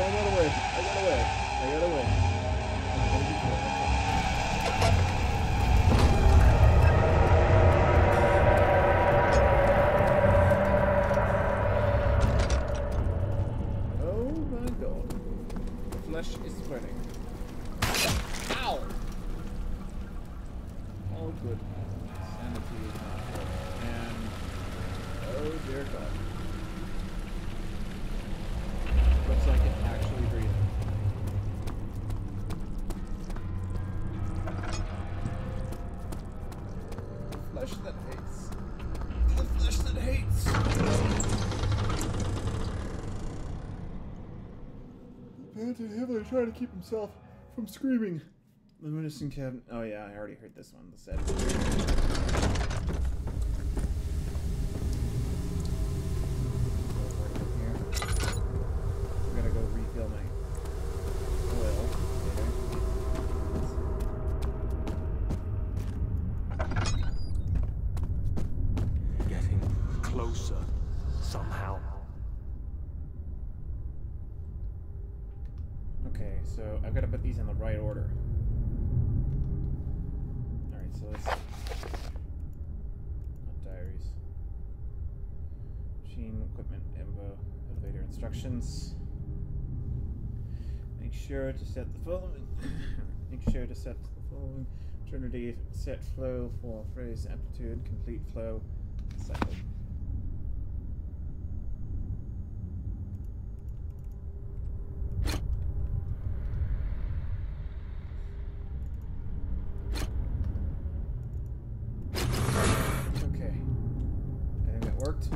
I got away. Oh my god. The flesh is spreading. Ow! Oh good. Sanity is not good. And oh dear god. Looks like it's actually breathing. The flesh that hates. The flesh that hates. Panted heavily trying to keep himself from screaming. The medicine cabinet. Oh yeah, I already heard this one. The set. Gotta go refill my oil later. Getting closer, somehow. Okay, so I've got to put these in the right order. Alright, so let's... Not diaries. Machine, equipment, info, elevator instructions. Make sure to set the following. Trinity set flow for phrase amplitude, complete flow, cycle. Okay. I think that worked.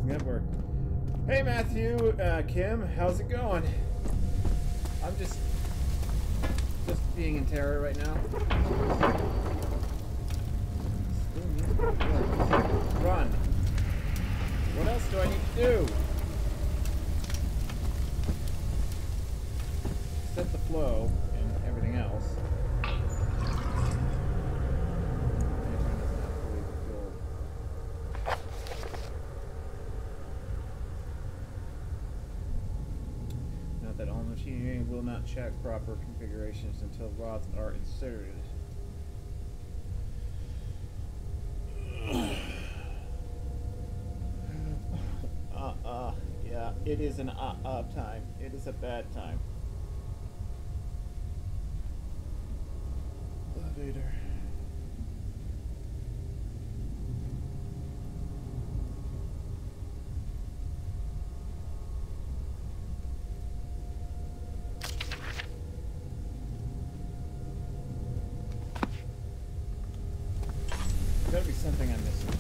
Network. Hey Matthew, Kim, how's it going? I'm just being in terror right now. Run. What else do I need to do? Set the flow and everything else. That all machinery will not check proper configurations until rods are inserted. Yeah, it is an time. It is a bad time. Elevator. There's gotta be something I'm missing here.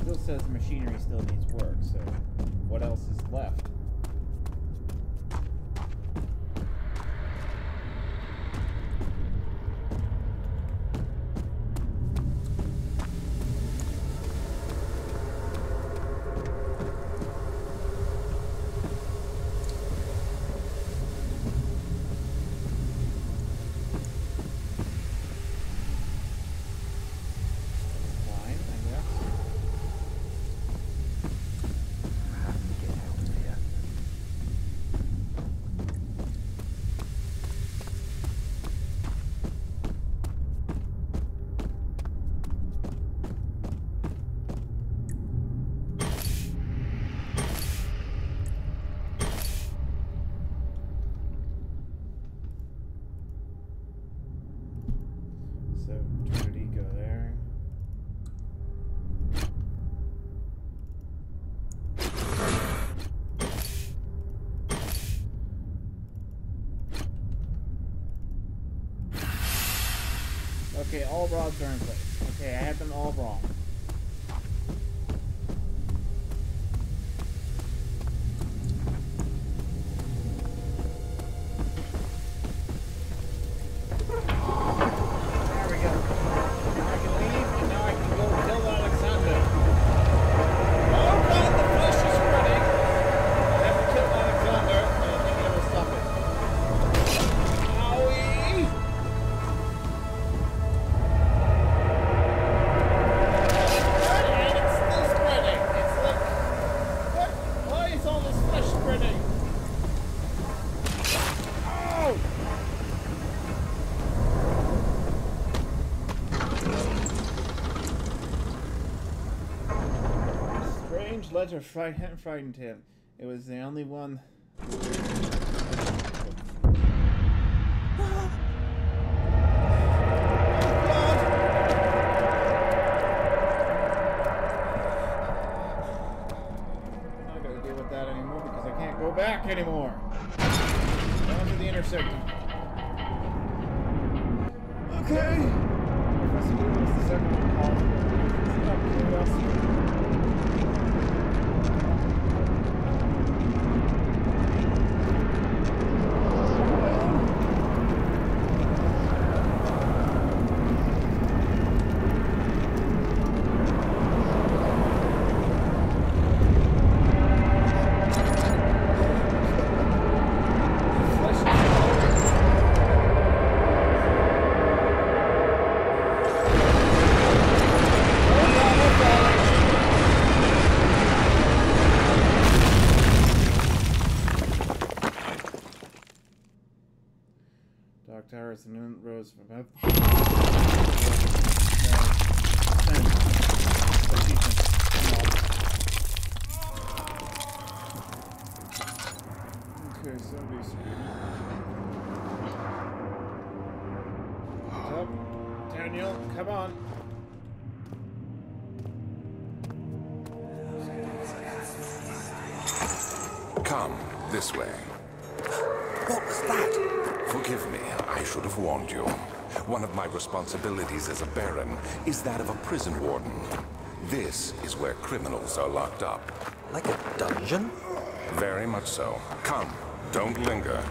Still says machinery still needs work, so what else is left? So, Trinity, go there. Okay, all rods are in place. Okay, I had them all wrong. There we go. Now I can leave, and now I can go kill Alexander. Oh god, the flesh is spreading! I have to kill Alexander, and I think I will stop it. Owie! And it's still spreading! It's like... What? Why is all this flesh spreading? Oh! Strange letter frightened him. It was the only one. I'm not gonna deal with that anymore because I can't go back anymore. Down to the intersecting. Okay. Pressing it was the second one possible. It's not curiosity. Dr. Harrison rose from above. Okay, zombie speed. Up. Daniel, come on. Come, this way. What was that? Forgive me, I should have warned you. One of my responsibilities as a Baron is that of a prison warden. This is where criminals are locked up. Like a dungeon? Very much so. Come, don't linger.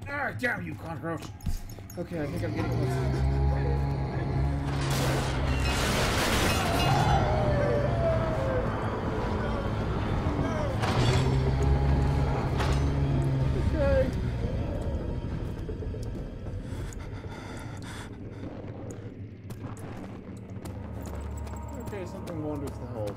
Ah, damn you, cockroach! Okay, I think I'm getting close. Okay. Okay, something wanders the halls.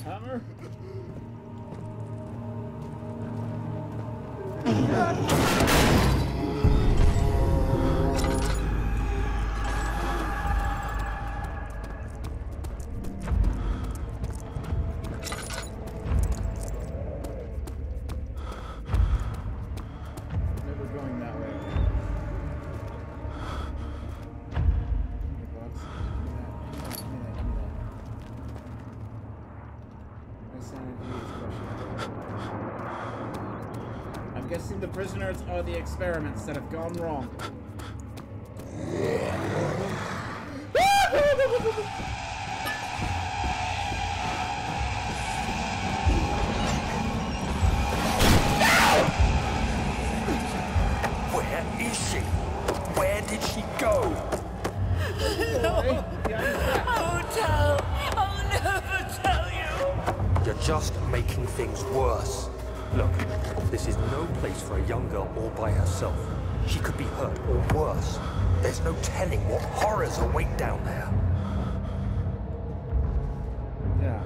Hammer? Never going that way. I'm guessing the prisoners are the experiments that have gone wrong. Where is she? Where did she go? No! I won't tell! I'll never tell you! You're just making things worse. Look, this is no place for a young girl all by herself. She could be hurt or worse. There's no telling what horrors await down there. Yeah.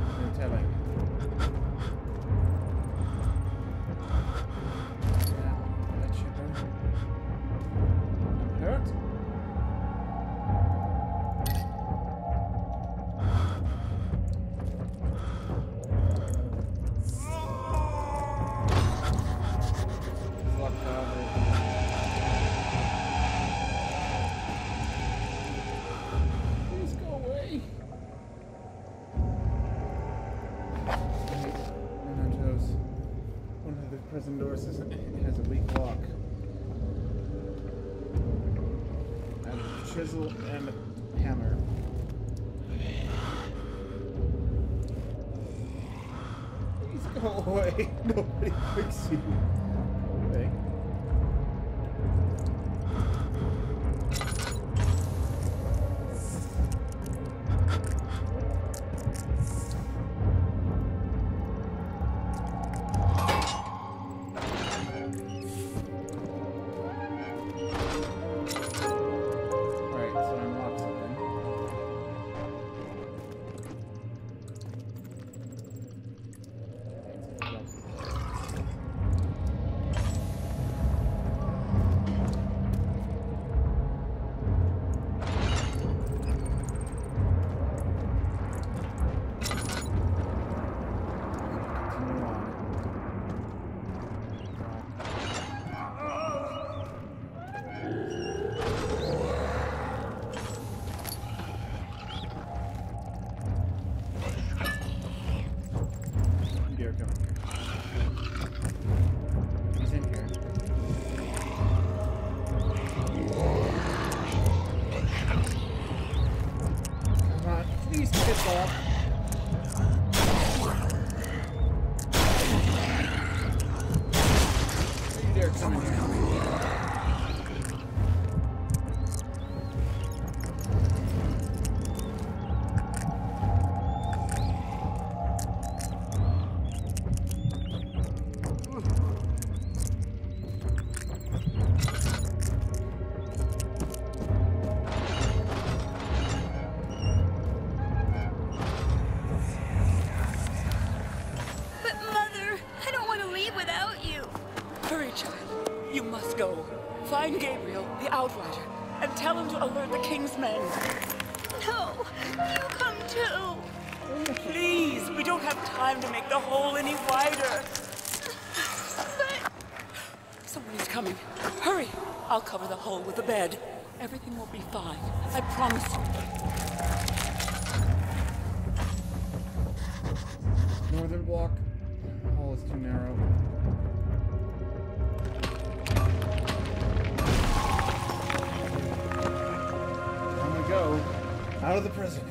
prison door has a weak lock. And a chisel and a hammer. Please go away. Nobody likes you. Go away. Find Gabriel, the Outrider, and tell him to alert the King's men. No, you come too. Please, we don't have time to make the hole any wider. But... Someone is coming. Hurry! I'll cover the hole with a bed. Everything will be fine. I promise you. Northern block. The hole is too narrow. Go out of the prison.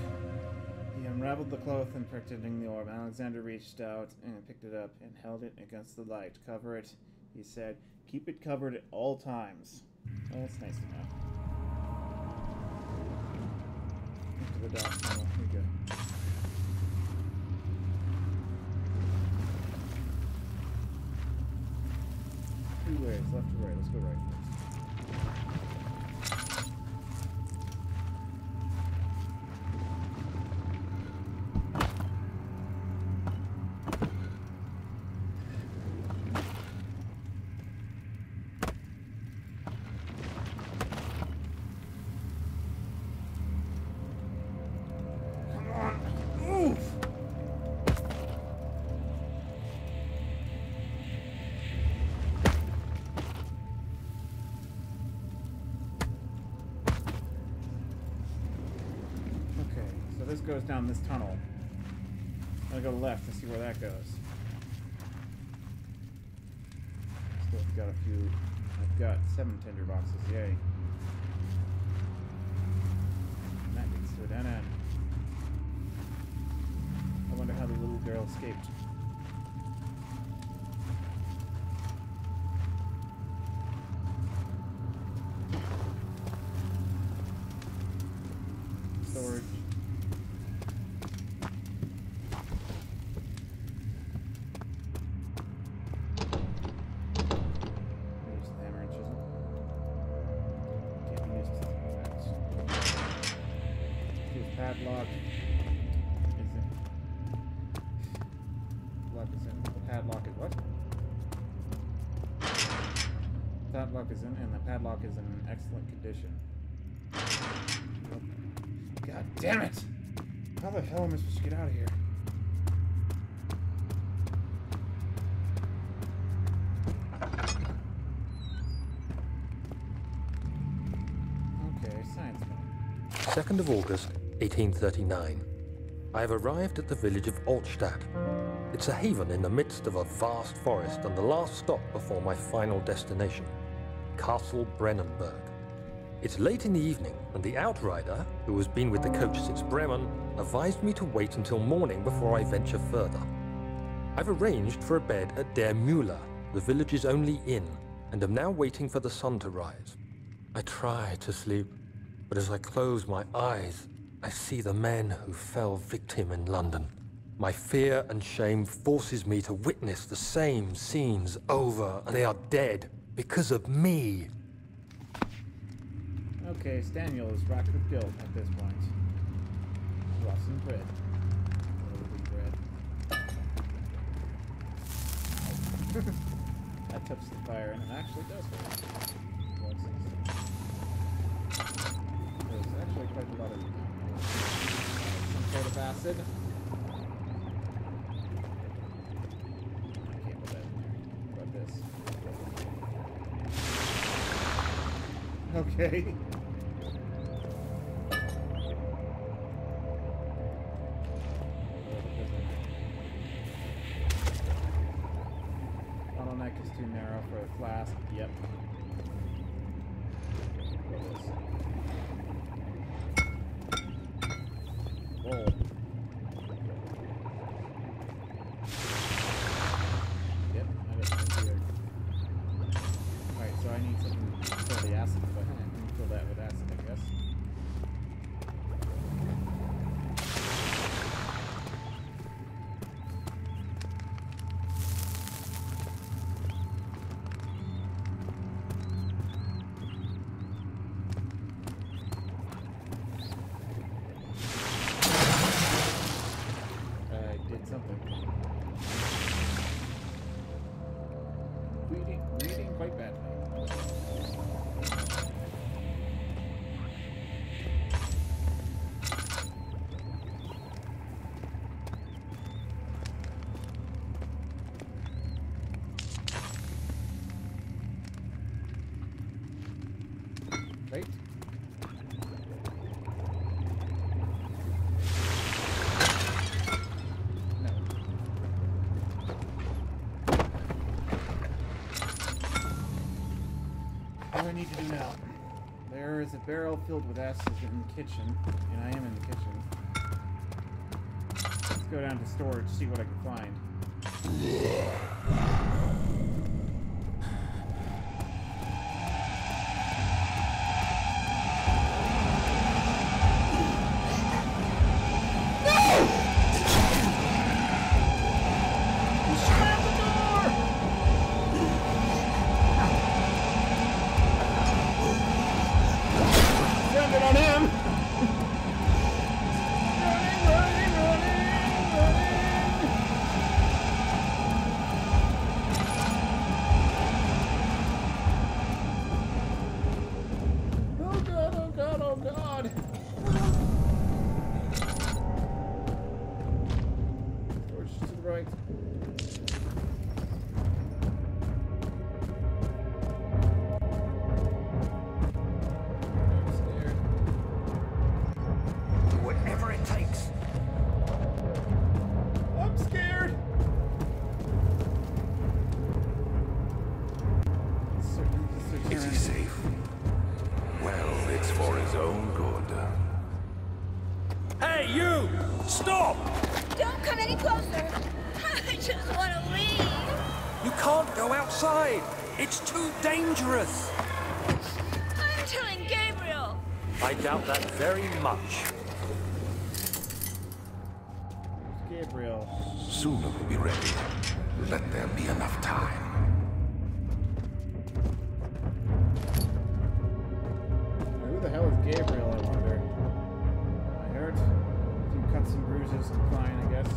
He unraveled the cloth and protecting the orb. Alexander reached out and picked it up and held it against the light. Cover it, he said. Keep it covered at all times. Well, that's nice to know. Into the dock tunnel. Here we go. 2 ways, left to right. Let's go right first. This goes down this tunnel. I'm gonna go left and see where that goes. Still got a few. I've got 7 tinder boxes, yay. And that leads to a dead end. I wonder how the little girl escaped. Storage. Padlock is in. The padlock is what? Padlock is in, and the padlock is in excellent condition. God damn it! How the hell am I supposed to get out of here? Okay, science man. 2nd of August, 1839. I have arrived at the village of Altstadt. It's a haven in the midst of a vast forest and the last stop before my final destination, Castle Brennenburg. It's late in the evening, and the outrider, who has been with the coach since Bremen, advised me to wait until morning before I venture further. I've arranged for a bed at Der Mühle, the village's only inn, and am now waiting for the sun to rise. I try to sleep, but as I close my eyes, I see the men who fell victim in London. My fear and shame forces me to witness the same scenes over, and they are dead because of me. Okay, Staniel is racked with guilt at this point. Rotten bread. Bread. That touches the fire, and it actually does hurt. There's actually quite a lot of some sort of acid. I can't put that in there. What about this? Okay. Bottleneck is too narrow for a flask. Yep. Roll. Yep, I just went here. Alright, so I need something to fill the acid, but I can fill that with acid, I guess. Bleeding quite badly. Right? What do I need to do now? There is a barrel filled with acid in the kitchen, and I am in the kitchen. Let's go down to storage, see what I can find. Stop! Don't come any closer. I just want to leave. You can't go outside. It's too dangerous. I'm telling Gabriel. I doubt that very much. Gabriel. Soon it will be ready. Let there be enough time. Who the hell is Gabriel, I wonder? I heard. Cuts and bruises, fine, I guess.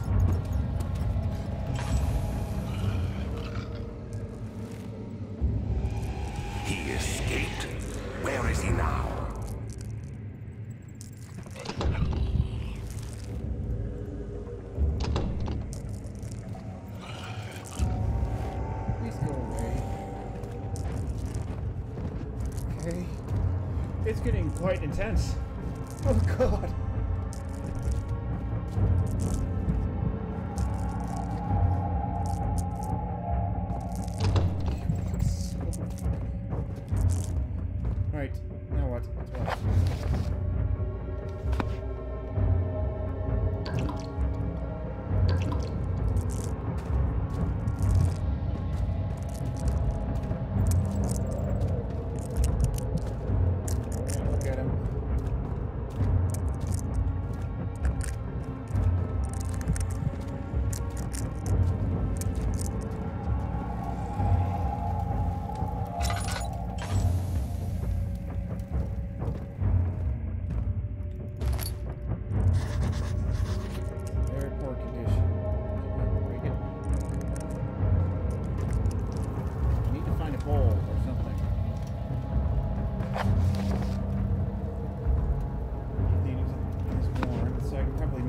He escaped. Where is he now? Please go away. Okay. It's getting quite intense. Oh god.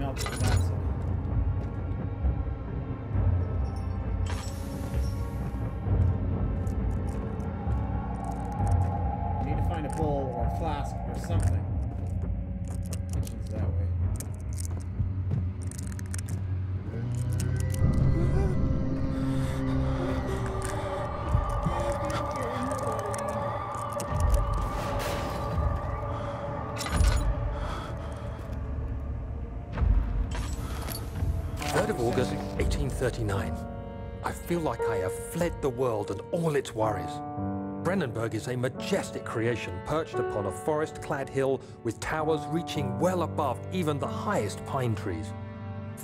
up to that side. I need to find a bowl or a flask or something. Kitchen's that way. August 1839. I feel like I have fled the world and all its worries. Brennenburg is a majestic creation perched upon a forest-clad hill with towers reaching well above even the highest pine trees.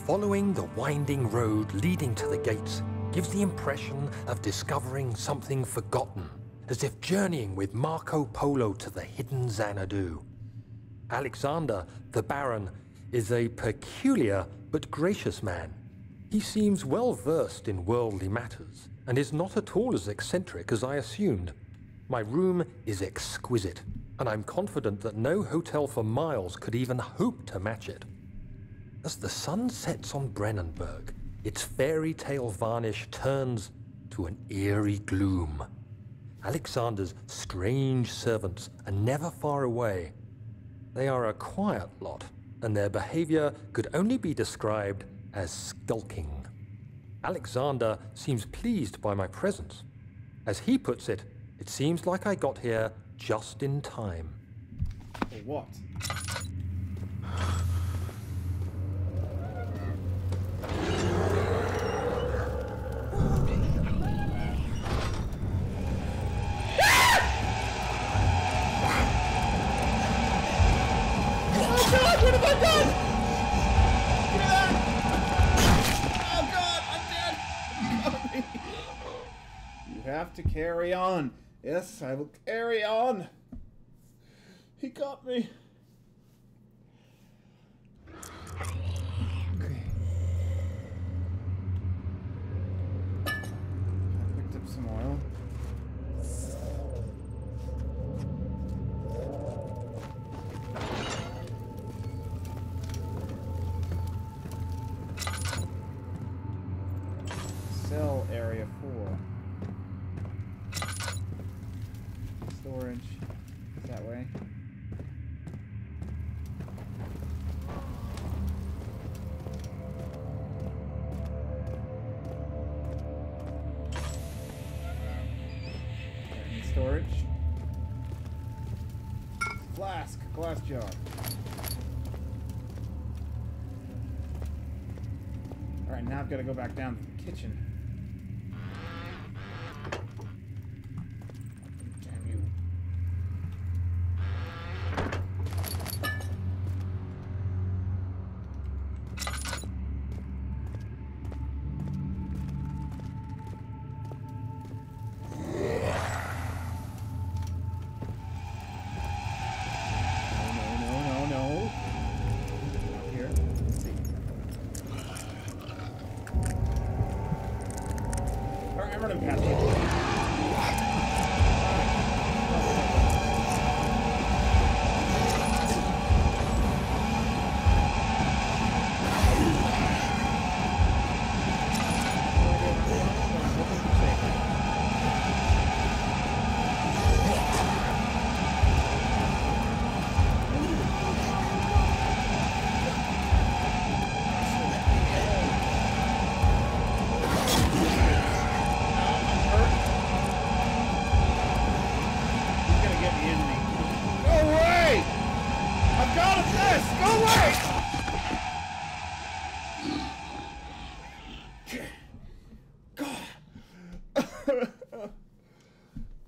Following the winding road leading to the gates gives the impression of discovering something forgotten, as if journeying with Marco Polo to the hidden Xanadu. Alexander, the Baron, is a peculiar but gracious man. He seems well versed in worldly matters, and is not at all as eccentric as I assumed. My room is exquisite, and I'm confident that no hotel for miles could even hope to match it. As the sun sets on Brennenburg, its fairy tale varnish turns to an eerie gloom. Alexander's strange servants are never far away. They are a quiet lot, and their behavior could only be described as skulking. Alexander seems pleased by my presence. As he puts it, it seems like I got here just in time. For what? To carry on. Yes, I will carry on. He got me. Okay. I picked up some oil. Cell area 4. Storage that way. Storage. Flask, glass jar. Alright, now I've got to go back down to the kitchen.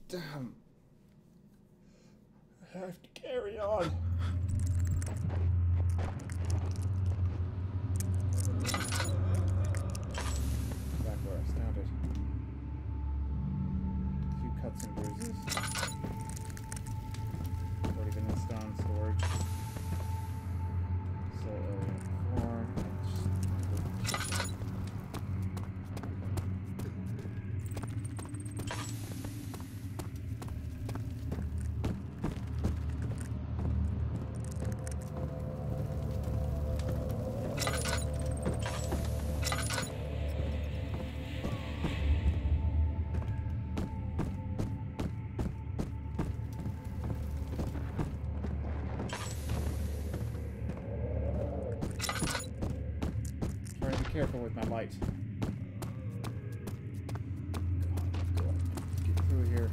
Damn. I have to carry on. Back where I started. A few cuts and bruises. Already been installed storage. So area 4. careful with my light. God, get through here.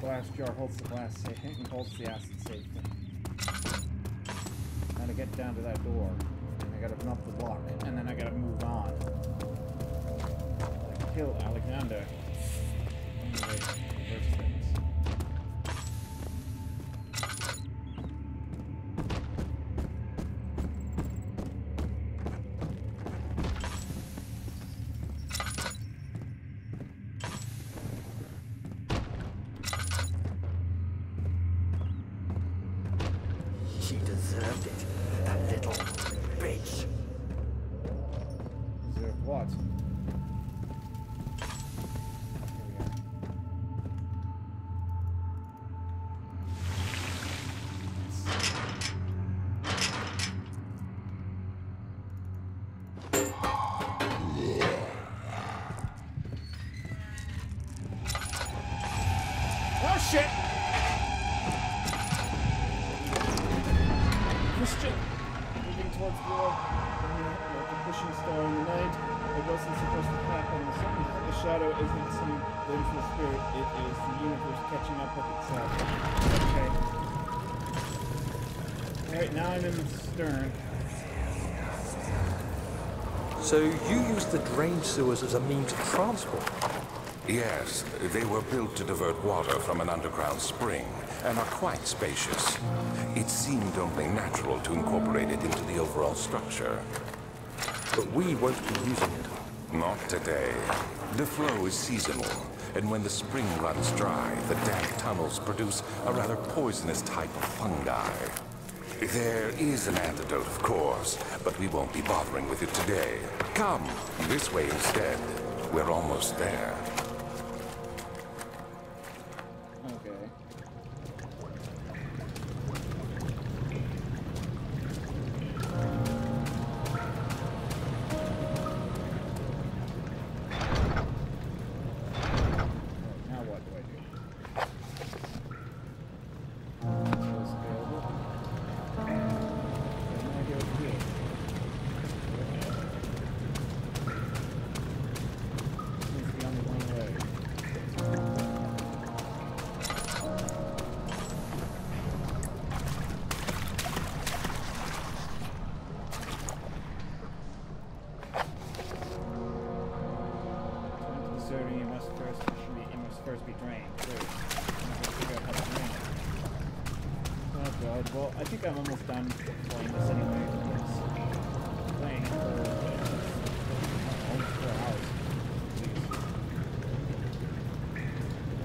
Glass jar holds the glass safe and holds the acid safely. Now to get down to that door, and I gotta open up the lock, and then I gotta move on. Like kill Alexander. Anyway, reverse things. She deserved it, that little bitch. Deserved what? Oh shit! Christian! Moving towards the wall, like a pushing star in the night. It wasn't supposed to happen. The shadow isn't some vengeful spirit. It is the universe catching up with itself. Okay. Alright, now I'm in the stern. So you used the drain sewers as a means of transport? Yes, they were built to divert water from an underground spring and are quite spacious. It seemed only natural to incorporate it into the overall structure. But we won't be using it. Not today. The flow is seasonal, and when the spring runs dry, the damp tunnels produce a rather poisonous type of fungi. There is an antidote, of course, but we won't be bothering with it today. Come, this way instead. We're almost there. Okay. Now what do I do? What's available? Okay, now I go here. Seems to be only one way. Considering it must first be drained. Great. I'm gonna figure out how to drain it. Oh god, well, I think I'm almost done playing this anyway, because playing it for almost 4 hours. At least.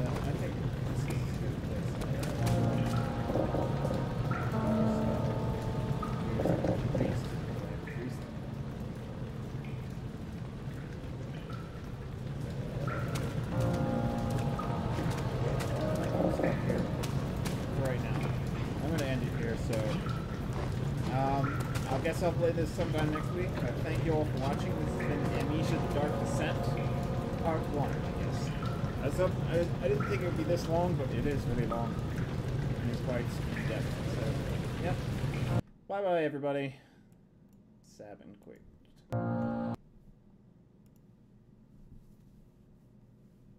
Yeah, I think this is a good place. Priest. Right now. I'm gonna end it here, so I guess I'll play this sometime next week. Thank you all for watching. This has been Amnesia: The Dark Descent, Part 1, I guess. I didn't think it would be this long, but it is really long. And it's quite in-depth, so, yep. Bye-bye, everybody. Sab and quick.